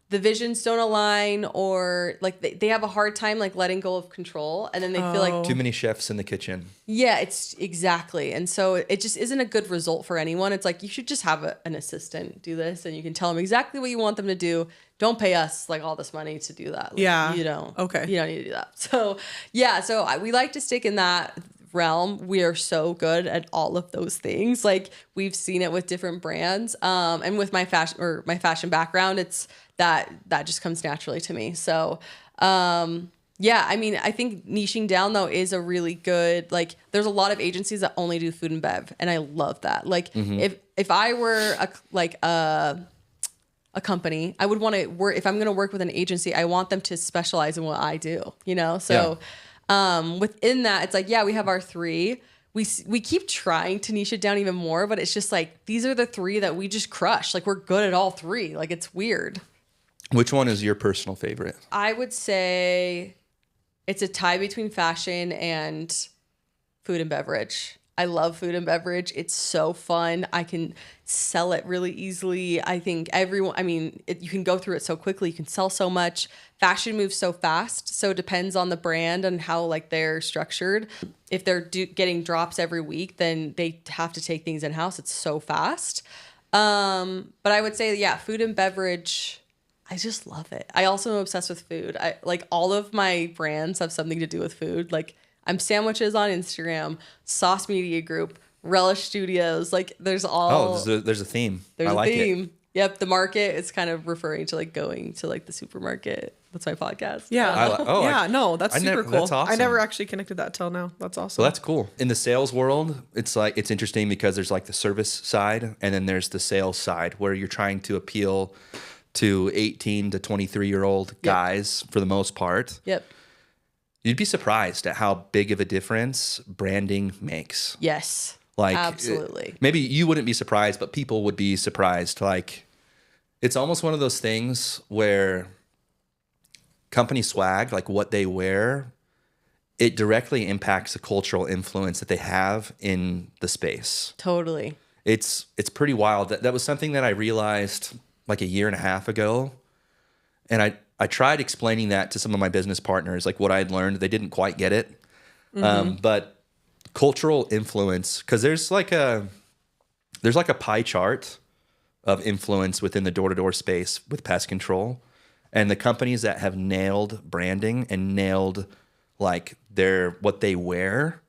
the visions don't align, or like they have a hard time like letting go of control, and then they feel like Too many chefs in the kitchen. yeah, it's exactly. And so it just isn't a good result for anyone. It's like you should just have an assistant do this, and you can tell them exactly what you want them to do. Don't pay us like all this money to do that. Like, Yeah. you don't. Okay. You don't need to do that. So yeah, we like to stick in that realm. We are so good at all of those things. Like we've seen it with different brands. And with my fashion background, it's that just comes naturally to me. So yeah, I mean, I think niching down though is a really good, like there's a lot of agencies that only do food and bev, and I love that. Like if I were a company, I would want to work, if I'm going to work with an agency, I want them to specialize in what I do, you know? So within that, it's like, yeah, we have our three. We keep trying to niche it down even more, but it's just like, these are the three that we just crush. Like we're good at all three. Like it's weird. Which one is your personal favorite? I would say it's a tie between fashion and food and beverage. I love food and beverage. It's so fun. I can sell it really easily. I think you can go through it so quickly. You can sell so much. Fashion moves so fast. So it depends on the brand and how like they're structured. If they're getting drops every week, then they have to take things in-house. It's so fast. But I would say, yeah, food and beverage, I just love it. I also am obsessed with food. I like all of my brands have something to do with food. Like I'm Sandwiches on Instagram, Sauce Media Group, Relish Studios. Like there's all. Oh, there's a theme. There's I like a theme. it. Yep, the market is kind of referring to like going to like the supermarket. That's my podcast. Yeah. That's super cool. That's awesome. I never actually connected that till now. That's awesome. So that's cool. In the sales world, it's interesting because there's like the service side and then there's the sales side where you're trying to appeal to 18 to 23-year-old guys for the most part. Yep. You'd be surprised at how big of a difference branding makes. Yes. Like absolutely. Maybe you wouldn't be surprised, but people would be surprised. Like it's almost one of those things where company swag, like what they wear, it directly impacts the cultural influence that they have in the space. Totally. It's pretty wild. That was something that I realized like a year and a half ago. And I tried explaining that to some of my business partners, like what I had learned. They didn't quite get it. But cultural influence, because there's like a pie chart of influence within the door-to-door space with pest control. And the companies that have nailed branding and nailed like what they wear,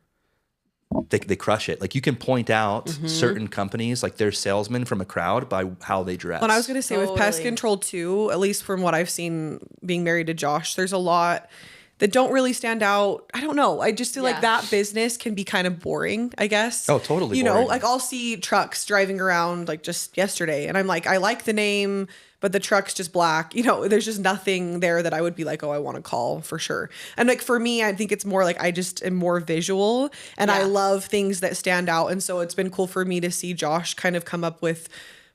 they crush it. Like you can point out certain companies, like their salesmen from a crowd by how they dress. But I was going to say with pest control too, at least from what I've seen being married to Josh, there's a lot that don't really stand out. I don't know. I just feel like Yeah. that business can be kind of boring, I guess. Oh, totally You know, boring. like I'll see trucks driving around like just yesterday and I'm like, I like the name, but the truck's just black. You know, there's just nothing there that I would be like, oh, I want to call for sure. And like for me, I think it's more like I just am more visual and I Yeah. love things that stand out. And so it's been cool for me to see Josh kind of come up with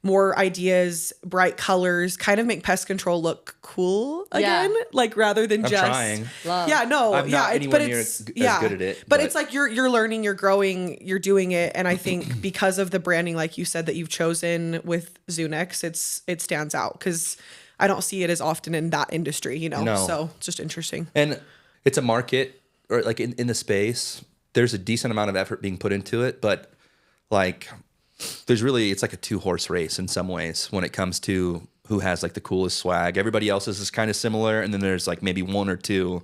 more ideas, bright colors, kind of make pest control look cool Yeah. again, like rather than I'm just trying. Love. yeah, no, I'm yeah, not it's, anywhere but near it's as yeah, good at it, but but- it's like you're learning, you're growing, you're doing it, and I think because of the branding, like you said, that you've chosen with Zunex, it stands out because I don't see it as often in that industry, you know. No. So it's just interesting. And it's a market, or like in the space, there's a decent amount of effort being put into it, but like it's like a 2-horse race in some ways when it comes to who has like the coolest swag. Everybody else's is kind of similar, and then there's like maybe 1 or 2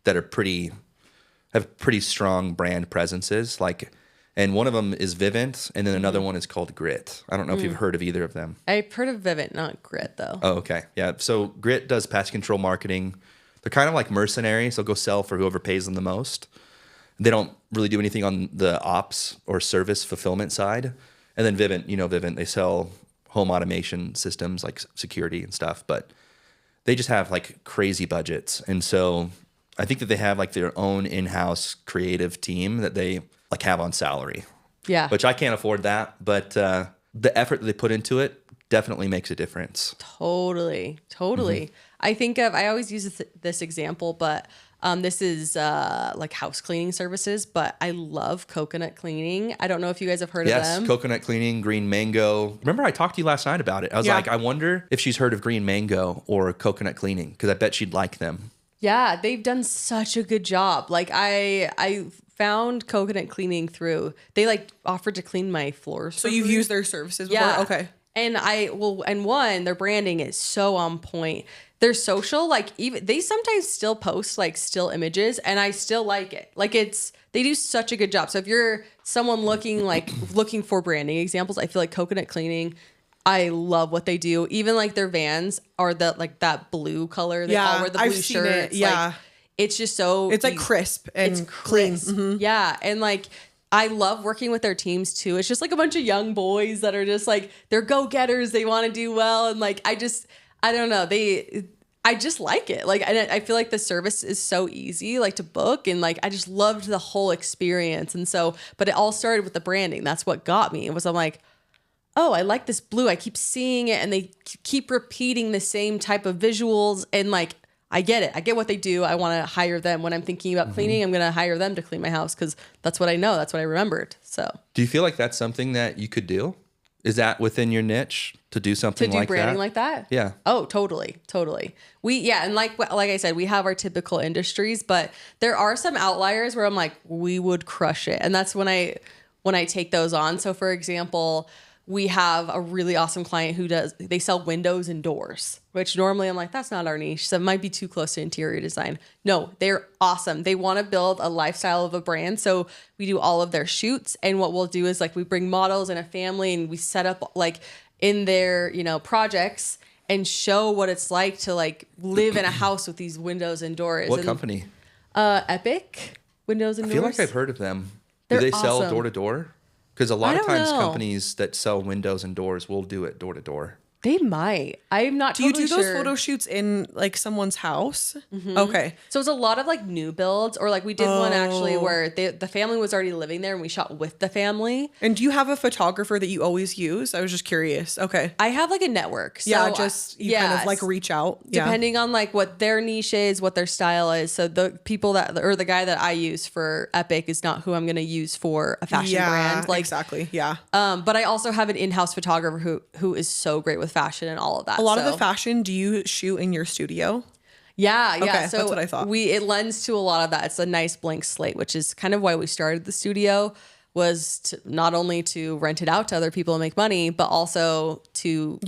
that are have pretty strong brand presences. Like, and one of them is Vivint, and then another one is called Grit. I don't know if you've heard of either of them. I've heard of Vivint, not Grit though. Oh, okay. Yeah. So Grit does pest control marketing. They're kind of like mercenaries. They'll go sell for whoever pays them the most. They don't really do anything on the ops or service fulfillment side. And then Vivint, they sell home automation systems like security and stuff, but they just have like crazy budgets. And so I think that they have like their own in-house creative team that they like have on salary, Yeah. which I can't afford that. But the effort that they put into it definitely makes a difference. Totally. I always use this example, but this is like house cleaning services, but I love coconut cleaning. I don't know if you guys have heard of Yes, them. coconut cleaning, green mango. Remember I talked to you last night about it. I was Yeah. like, I wonder if she's heard of green mango or coconut cleaning, because I bet she'd like them. Yeah, they've done such a good job. Like I found coconut cleaning through, they like offered to clean my floors. So you've used their services before? Yeah. Okay. And their branding is so on point. Their social, like even they sometimes still post like still images, and I still like it. Like they do such a good job. So if you're someone looking for branding examples, I feel like coconut cleaning, I love what they do. Even like their vans are that blue color they all wear the blue I've seen shirts. it. Yeah. Like, it's just so It's like crisp and it's clean. crisp. Yeah. And like I love working with their teams too. It's just like a bunch of young boys that are just like they're go-getters. They want to do well. And like I don't know. I just like it. Like I feel like the service is so easy like to book, and like I just loved the whole experience. And so, but it all started with the branding. That's what got me. I'm like, oh, I like this blue. I keep seeing it, and they keep repeating the same type of visuals, and like I get it. I get what they do. I want to hire them when I'm thinking about cleaning. I'm going to hire them to clean my house because that's what I know. That's what I remembered. So Do you feel like that's something that you could do? Is that within your niche to do something to do like branding that? like that? Yeah. Oh, totally. And like I said, we have our typical industries, but there are some outliers where I'm like, we would crush it, and that's when I take those on. So, for example, we have a really awesome client they sell windows and doors, which normally I'm like, that's not our niche. So it might be too close to interior design. No, they're awesome. They want to build a lifestyle of a brand. So we do all of their shoots. And what we'll do is like, we bring models and a family, and we set up like in their, projects and show what it's like to like live in a house with these windows and doors. What And, company? Epic windows and I doors. feel like I've heard of them. They're Do they sell awesome. door to door? Because a lot I of don't times know. companies that sell windows and doors will do it door to door. They might. I'm not Do you totally do those sure. photo shoots in like someone's house? Okay. So it's a lot of like new builds, or like we did one actually where the family was already living there and we shot with the family. And do you have a photographer that you always use? I was just curious. Okay. I have like a network. So Yeah, just you kind of like reach out. Yeah. depending on like what their niche is, what their style is. So the people the guy that I use for Epic is not who I'm going to use for a fashion brand. Like, exactly. Yeah. but I also have an in-house photographer who is so great with fashion and all of that. A lot of the fashion, do you shoot in your studio? Yeah. Okay, So that's what I thought. It lends to a lot of that. It's a nice blank slate, which is kind of why we started the studio, was not only to rent it out to other people and make money, but also to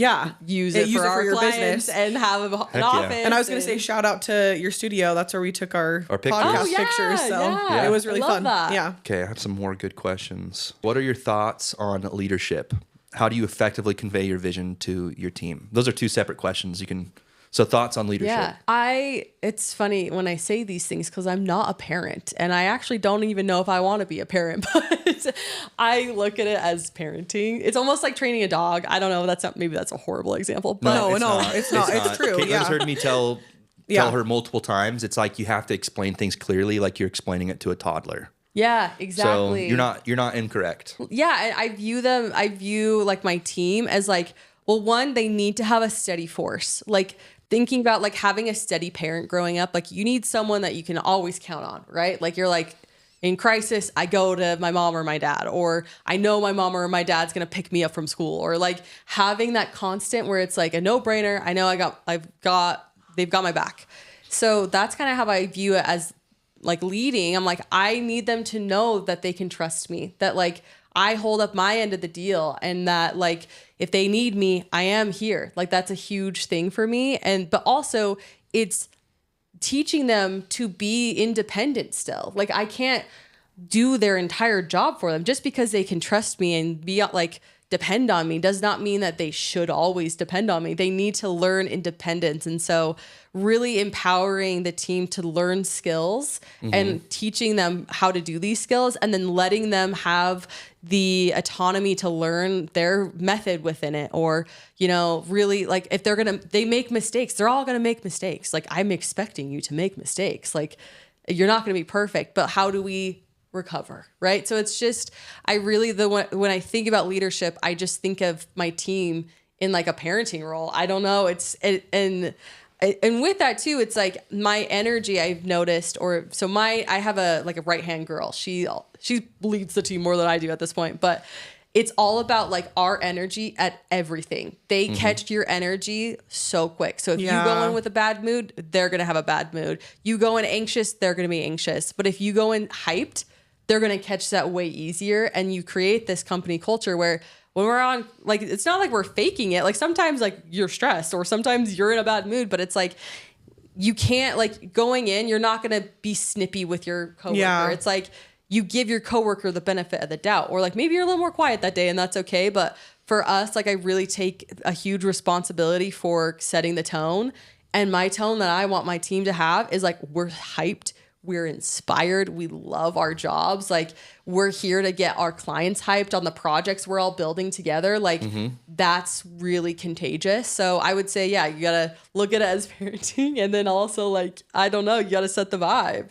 use it for our your clients business. and have an yeah. office. And I was going to say shout out to your studio. That's where we took our pictures. podcast Oh, yeah, pictures. So yeah. it was really I love fun. that. Yeah. Okay, I have some more good questions. What are your thoughts on leadership? How do you effectively convey your vision to your team? Those are two separate questions. You can So thoughts on leadership? Yeah, it's funny when I say these things because I'm not a parent and I actually don't even know if I want to be a parent, but I look at it as parenting. It's almost like training a dog. I don't know. Maybe that's a horrible example, but No, it's not. It's true. Caitlin's Yeah. heard me tell her multiple times. It's like you have to explain things clearly, like you're explaining it to a toddler. Yeah, exactly. So you're not incorrect. Yeah, and I view like my team as like, well, one, they need to have a steady force. Like thinking about like having a steady parent growing up, like you need someone that you can always count on, right? Like you're like, in crisis, I go to my mom or my dad, or I know my mom or my dad's gonna pick me up from school, or like having that constant where it's like a no-brainer. I know they've got my back. So that's kind of how I view it as like leading. I'm like, I need them to know that they can trust me, that like I hold up my end of the deal, and that like if they need me, I am here. Like that's a huge thing for me. But also it's teaching them to be independent still. Like I can't do their entire job for them just because they can trust me and be like depend on me does not mean that they should always depend on me. They need to learn independence. And so really empowering the team to learn skills and teaching them how to do these skills, and then letting them have the autonomy to learn their method within it. Or, you know, really like if they make mistakes, they're all going to make mistakes. Like I'm expecting you to make mistakes. Like you're not going to be perfect, but how do we recover, right? So it's just, when I think about leadership, I just think of my team in like a parenting role. I don't know. And with that too, it's like my energy I've noticed, I have a right-hand girl. She leads the team more than I do at this point, but it's all about like our energy at everything. They catch your energy so quick. So if you go in with a bad mood, they're going to have a bad mood. You go in anxious, they're going to be anxious. But if you go in hyped, they're going to catch that way easier. And you create this company culture where when we're on, like, it's not like we're faking it. Like sometimes like you're stressed or sometimes you're in a bad mood, but it's like, you can't like going in, you're not going to be snippy with your coworker. Yeah. It's like you give your coworker the benefit of the doubt, or like maybe you're a little more quiet that day and that's okay. But for us, like I really take a huge responsibility for setting the tone, and my tone that I want my team to have is like, we're hyped. We're inspired. We love our jobs. Like we're here to get our clients hyped on the projects we're all building together. Like that's really contagious. So I would say, yeah, you got to look at it as parenting. And then also like, I don't know, you got to set the vibe.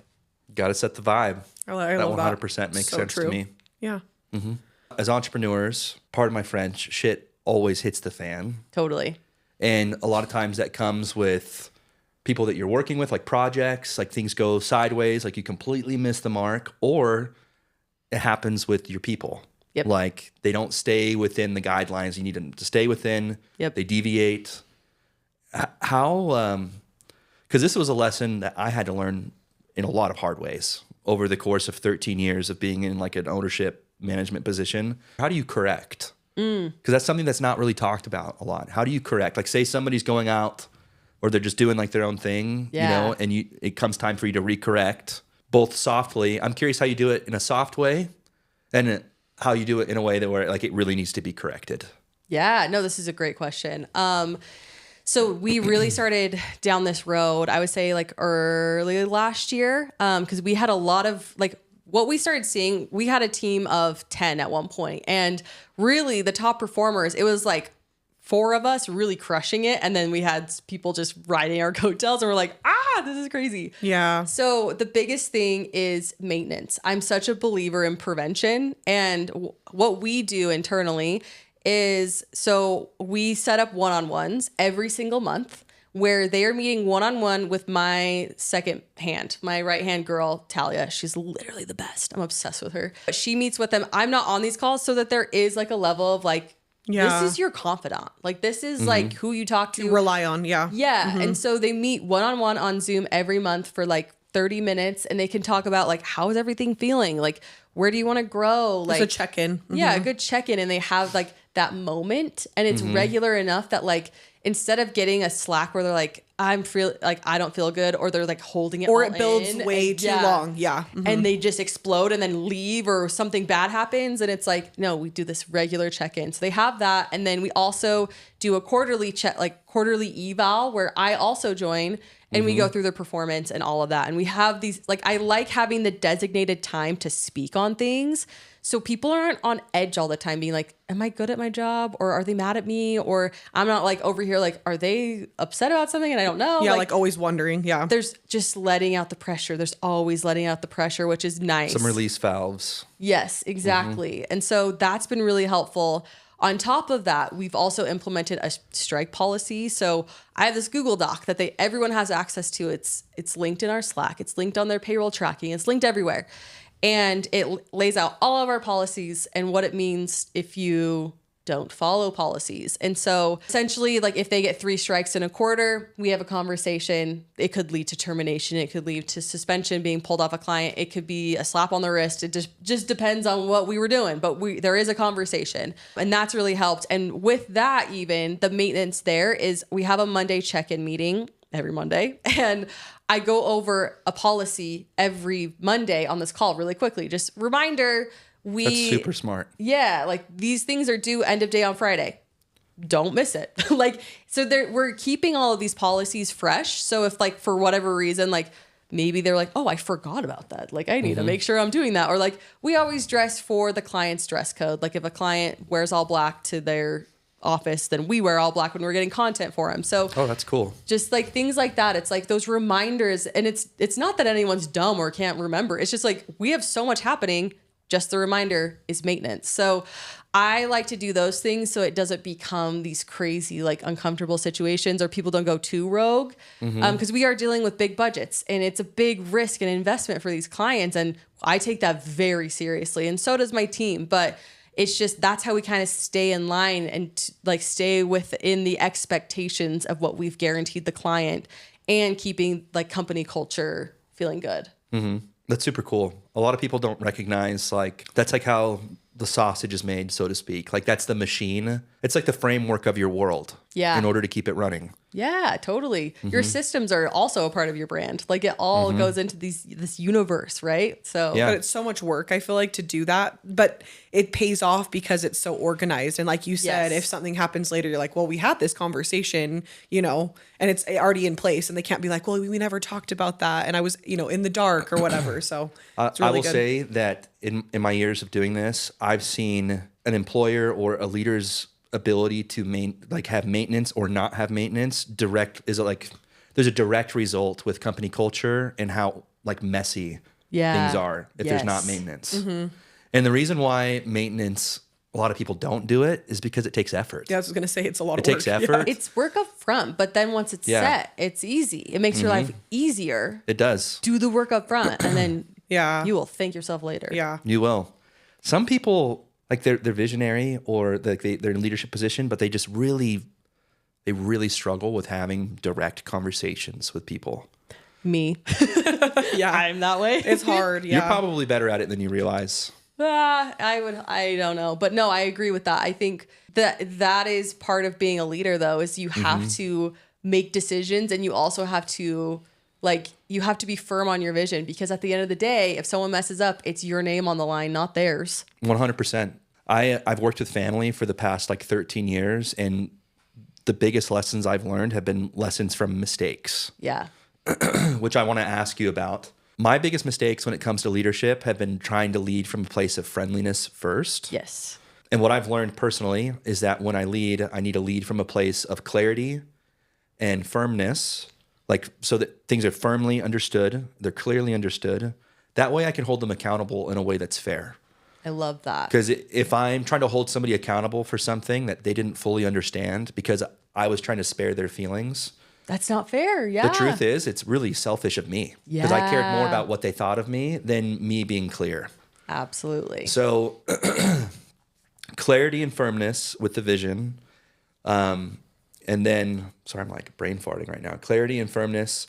Got to set the vibe. I that love 100% makes sense to me. Yeah. As entrepreneurs, pardon my French, shit always hits the fan. Totally. And a lot of times that comes with people that you're working with, like projects, like things go sideways, like you completely miss the mark, or it happens with your people. Yep. Like they don't stay within the guidelines you need them to stay within. Yep. They deviate. How, because this was a lesson that I had to learn in a lot of hard ways over the course of 13 years of being in like an ownership management position. How do you correct? Because that's something that's not really talked about a lot. How do you correct? Like say somebody's going out or they're just doing like their own thing, you know, and it comes time for you to recorrect both softly. I'm curious how you do it in a soft way and how you do it in a way that where like it really needs to be corrected. Yeah, no, this is a great question. So we really started down this road, I would say like early last year, because we had a lot of like what we started seeing, we had a team of 10 at one point, and really the top performers, it was like 4 of us really crushing it. And then we had people just riding our coattails and we're like, this is crazy. Yeah. So the biggest thing is maintenance. I'm such a believer in prevention. And what we do internally is, so we set up one-on-ones every single month where they are meeting one-on-one with my second hand, my right-hand girl, Talia. She's literally the best. I'm obsessed with her. She meets with them. I'm not on these calls so that there is like a level of like, this is your confidant. Like this is like who you talk to. You rely on. Yeah. Yeah. And so they meet one-on-one on Zoom every month for like 30 minutes and they can talk about like, how is everything feeling? Like, where do you want to grow? Like a check-in. Yeah. A good check-in. And they have like that moment, and it's regular enough that like, instead of getting a Slack where they're like, I don't feel good, or they're like holding it Or all it builds in, way too long. Yeah. And they just explode and then leave, or something bad happens. And it's like, no, we do this regular check-in. So they have that. And then we also do a quarterly quarterly eval where I also join, and we go through their performance and all of that. And we have these, like, I like having the designated time to speak on things, so people aren't on edge all the time being like, am I good at my job? Or are they mad at me? Or I'm not like over here, like, are they upset about something and I don't know? Yeah, like always wondering. Yeah. There's just letting out the pressure. There's always letting out the pressure, which is nice. Some release valves. Yes, exactly. And so that's been really helpful. On top of that, we've also implemented a strike policy. So I have this Google Doc that everyone has access to. It's linked in our Slack. It's linked on their payroll tracking. It's linked everywhere. And it lays out all of our policies and what it means if you don't follow policies. And so essentially, like, if they get 3 strikes in a quarter, we have a conversation. It could lead to termination. It could lead to suspension, being pulled off a client. It could be a slap on the wrist. It just depends on what we were doing. But there is a conversation, and that's really helped. And with that, even the maintenance there is, we have a Monday check-in meeting every Monday, and I go over a policy every Monday on this call really quickly. Just reminder, That's super smart. Yeah, like, these things are due end of day on Friday. Don't miss it. Like, so we're keeping all of these policies fresh. So if, like, for whatever reason, like, maybe they're like, oh, I forgot about that. Like, I need to make sure I'm doing that. Or, like, we always dress for the client's dress code. Like, if a client wears all black to their office, then we wear all black when we're getting content for them. So that's cool. Just like things like that. It's like those reminders, and it's not that anyone's dumb or can't remember. It's just like, we have so much happening. Just the reminder is maintenance. So I like to do those things so it doesn't become these crazy, like, uncomfortable situations, or people don't go too rogue. Because we are dealing with big budgets, and it's a big risk and investment for these clients. And I take that very seriously, and so does my team. But it's just, that's how we kind of stay in line and like stay within the expectations of what we've guaranteed the client, and keeping, like, company culture feeling good. That's super cool. A lot of people don't recognize, like, that's like how the sausage is made, so to speak. Like, that's the machine. It's like the framework of your world. Yeah. In order to keep it running. Yeah, totally. Your systems are also a part of your brand. Like, it all goes into this universe, right? So, But it's so much work, I feel like, to do that. But it pays off because it's so organized. And like you said, if something happens later, you're like, well, we had this conversation, and it's already in place. And they can't be like, well, we never talked about that. And I was, in the dark or whatever. So it's really I will good. say that in my years of doing this, I've seen an employer or a leader's ability to have maintenance or not have maintenance there's a direct result with company culture and how, like, messy things are if there's not maintenance. And the reason why maintenance, a lot of people don't do it, is because it takes effort. Yeah, I was going to say, it's a lot of It work. takes effort. it's work up front, but then once it's set, it's easy. It makes your life easier. It does. Do the work up front, and then Yeah. you will thank yourself later. Yeah. You will. Some people, like, they're visionary, or they're in a leadership position, but they just really struggle with having direct conversations with people. Me. Yeah. I'm that way. It's hard. Yeah. You're probably better at it than you realize. I don't know. But no, I agree with that. I think that is part of being a leader, though, is you have to make decisions, and you also have to, like, you have to be firm on your vision, because at the end of the day, if someone messes up, it's your name on the line, not theirs. 100%. I've worked with family for the past, like, 13 years, and the biggest lessons I've learned have been lessons from mistakes. Yeah. Which I want to ask you about. My biggest mistakes when it comes to leadership have been trying to lead from a place of friendliness first. Yes. And what I've learned personally is that when I lead, I need to lead from a place of clarity and firmness, like, so that things are firmly understood, they're clearly understood. That way I can hold them accountable in a way that's fair. I love that. Because if I'm trying to hold somebody accountable for something that they didn't fully understand because I was trying to spare their feelings, that's not fair. Yeah. the truth is, it's really selfish of me, because I cared more about what they thought of me than me being clear. Absolutely. So clarity and firmness with the vision. And then, sorry, I'm like brain farting right now. Clarity and firmness.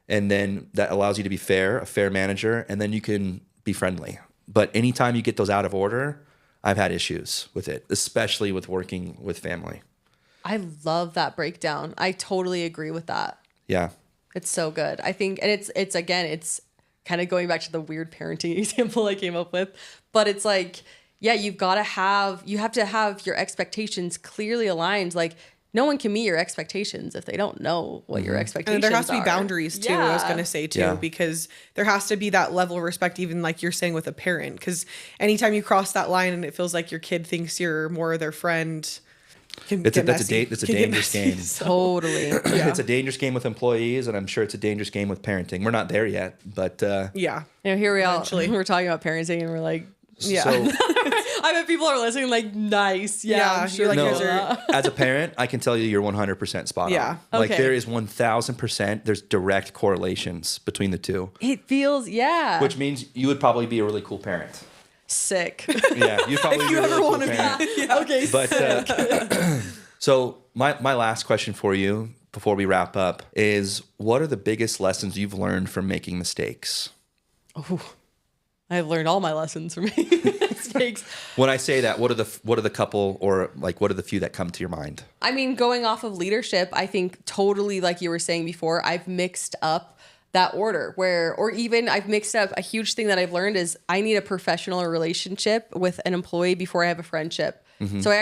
And then that allows you to be fair, a fair manager. And then you can be friendly. But anytime you get those out of order, I've had issues with it, especially with working with family. I love that breakdown. I totally agree with that. Yeah. It's so good. I think, and it's again, it's kind of going back to the weird parenting example I came up with, but it's like, yeah, you have to have your expectations clearly aligned. Like, no one can meet your expectations if they don't know what your expectations are. And there has to be boundaries too, I was going to say too, because there has to be that level of respect, even like you're saying with a parent, because anytime you cross that line and it feels like your kid thinks you're more their friend, It's a dangerous game. Totally. Yeah. It's a dangerous game with employees, and I'm sure it's a dangerous game with parenting. We're not there yet, but yeah. Here we are. We're talking about parenting, and we're like, yeah. So, I bet people are listening like, nice. Yeah. I'm sure like, no, as a parent, I can tell you you're 100% spot on. Yeah. Like Okay. there is 1000%. There's direct correlations between the two, It feels, which means you would probably be a really cool parent. sick. Yeah, you'd probably be a really cool parent. Okay. But so my last question for you before we wrap up is, what are the biggest lessons you've learned from making mistakes? I've learned all my lessons from making mistakes. When I say that, what are the couple, or like what are the few that come to your mind? I mean, going off of leadership, I think totally, like you were saying before, I've mixed up that order or even I've mixed up a huge thing that I've learned is I need a professional relationship with an employee before I have a friendship. So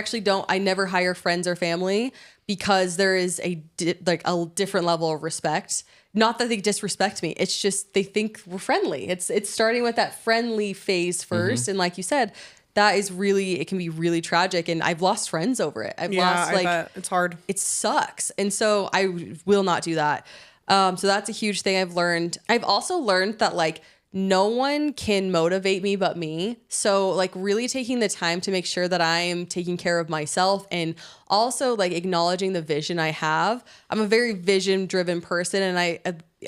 I never hire friends or family because there is a different level of respect. Not that they disrespect me. It's just they think we're friendly. It's starting with that friendly phase first. And like you said, that is it can be really tragic. And I've lost friends over it. I've lost I bet. It's hard. It sucks. And so I will not do that. So that's a huge thing I've learned. I've also learned that like no one can motivate me but me. So like really taking the time to make sure that I'm taking care of myself and also like acknowledging the vision I have. I'm a very vision driven person. And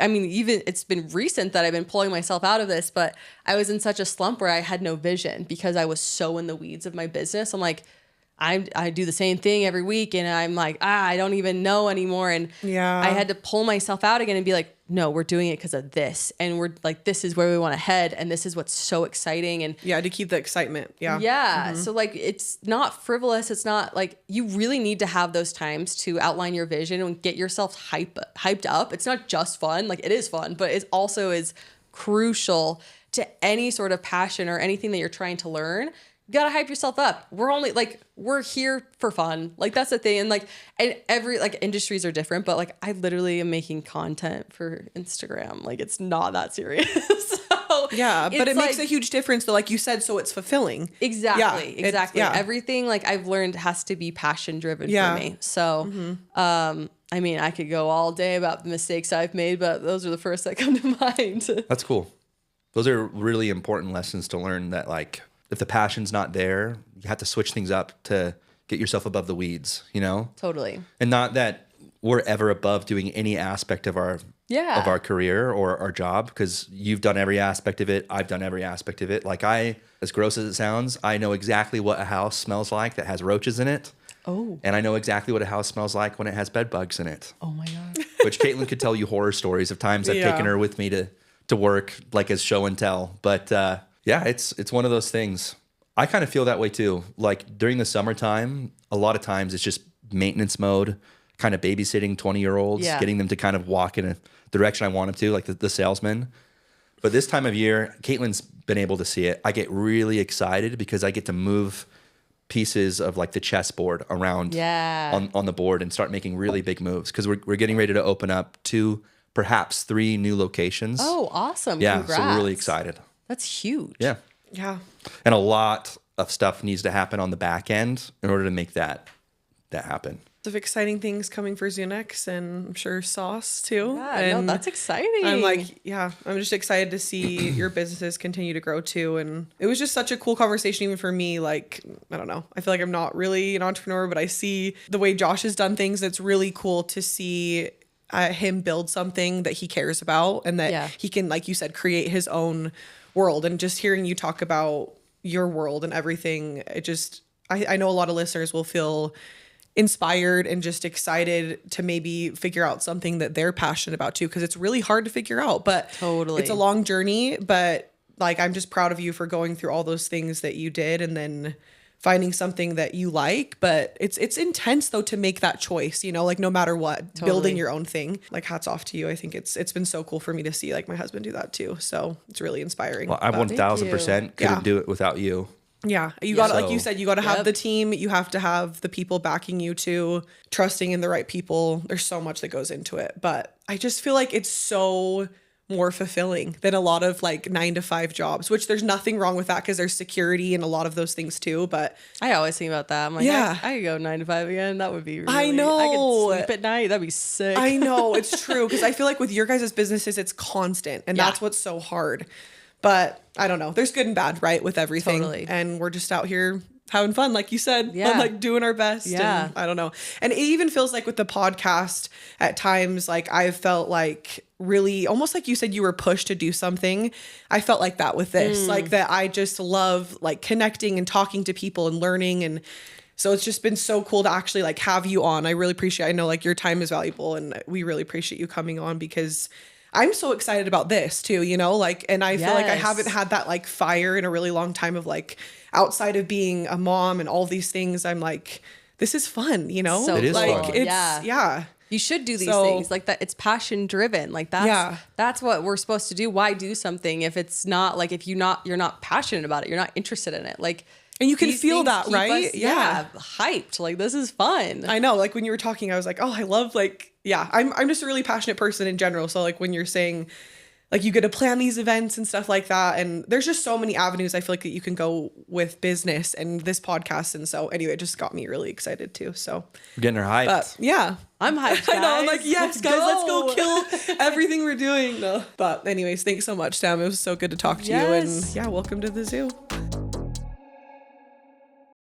I mean, even it's been recent that I've been pulling myself out of this, but I was in such a slump where I had no vision because I was so in the weeds of my business. I'm like, I do the same thing every week and I'm like, I don't even know anymore. And I had to pull myself out again and be like, no, we're doing it because of this. And we're like, this is where we want to head. And this is what's so exciting. And to keep the excitement. Yeah. Yeah. So like, it's not frivolous. It's not like you really need to have those times to outline your vision and get yourself hyped up. It's not just fun. Like it is fun, but it also is crucial to any sort of passion or anything that you're trying to learn. You gotta hype yourself up. We're here for fun. Like that's the thing. And every industries are different, but like I literally am making content for Instagram. Like it's not that serious. So yeah, but it makes a huge difference though, like you said, so it's fulfilling. Exactly. Everything like I've learned has to be passion driven for me. So I mean, I could go all day about the mistakes I've made, but those are the first that come to mind. That's cool. Those are really important lessons to learn, that like if the passion's not there, you have to switch things up to get yourself above the weeds, you know? Totally. And not that we're ever above doing any aspect of our career or our job, because you've done every aspect of it. I've done every aspect of it. Like as gross as it sounds, I know exactly what a house smells like that has roaches in it. Oh. And I know exactly what a house smells like when it has bed bugs in it. Oh my God. Which Caitlin could tell you horror stories of times I've taken her with me to work, like as show and tell. But it's one of those things. I kind of feel that way too. Like during the summertime, a lot of times it's just maintenance mode, kind of babysitting 20-year-olds, getting them to kind of walk in a direction I want them to, like the salesman. But this time of year, Caitlin's been able to see it. I get really excited because I get to move pieces of like the chessboard around on the board and start making really big moves, because we're getting ready to open up 2, perhaps 3 new locations. Oh, awesome. Yeah, Congrats. so we're really excited. That's huge. Yeah. Yeah. And a lot of stuff needs to happen on the back end in order to make that happen. Of exciting things coming for Zunex, and I'm sure Sauce too. Yeah, and that's exciting. I'm like, I'm just excited to see your businesses continue to grow too. And it was just such a cool conversation, even for me. Like, I don't know, I feel like I'm not really an entrepreneur, but I see the way Josh has done things. That's really cool to see him build something that he cares about, and that he can, like you said, create his own world. And just hearing you talk about your world and everything, it just, I know a lot of listeners will feel inspired and just excited to maybe figure out something that they're passionate about too, because it's really hard to figure out, but it's a long journey. But like, I'm just proud of you for going through all those things that you did, and then finding something that you like, but it's intense though to make that choice, like no matter what, building your own thing. Like hats off to you. I think it's been so cool for me to see like my husband do that too. So it's really inspiring. Well, I 1000% couldn't do it without you. Yeah. You got to, like you said, you got to have the team. You have to have the people backing you too, trusting in the right people. There's so much that goes into it, but I just feel like it's so more fulfilling than a lot of like 9-to-5 jobs, which there's nothing wrong with that because there's security and a lot of those things too. But I always think about that. I'm like, I could go 9-to-5 again. That would be really, I know. I could sleep at night. That'd be sick. I know, it's true. Because I feel like with your guys' businesses, it's constant. And that's what's so hard. But I don't know. There's good and bad, right? With everything. Totally. And we're just out here having fun, like you said, like doing our best. Yeah. And I don't know. And it even feels like with the podcast at times, like I've felt like really almost like you said, you were pushed to do something. I felt like that with this, like that I just love like connecting and talking to people and learning. And so it's just been so cool to actually like have you on. I really appreciate, I know like your time is valuable and we really appreciate you coming on because I'm so excited about this too, like, and I feel like I haven't had that like fire in a really long time of like outside of being a mom and all these things. I'm like, this is fun, So it is like fun. it's, You should do these things like that. It's passion driven. Like that's what we're supposed to do. Why do something if it's not like, if you're not passionate about it, you're not interested in it. Like, and you can feel that, right? Hyped. Like this is fun. I know. Like when you were talking, I was like, oh, I love I'm just a really passionate person in general. So like when you're saying like you get to plan these events and stuff like that. And there's just so many avenues I feel like that you can go with business and this podcast. And so anyway, it just got me really excited too. So getting her hyped. But yeah. I'm hyped, guys. I know. I'm like, yes, guys, let's go kill everything we're doing. No. But anyways, thanks so much, Sam. It was so good to talk to you. And yeah, welcome to the zoo.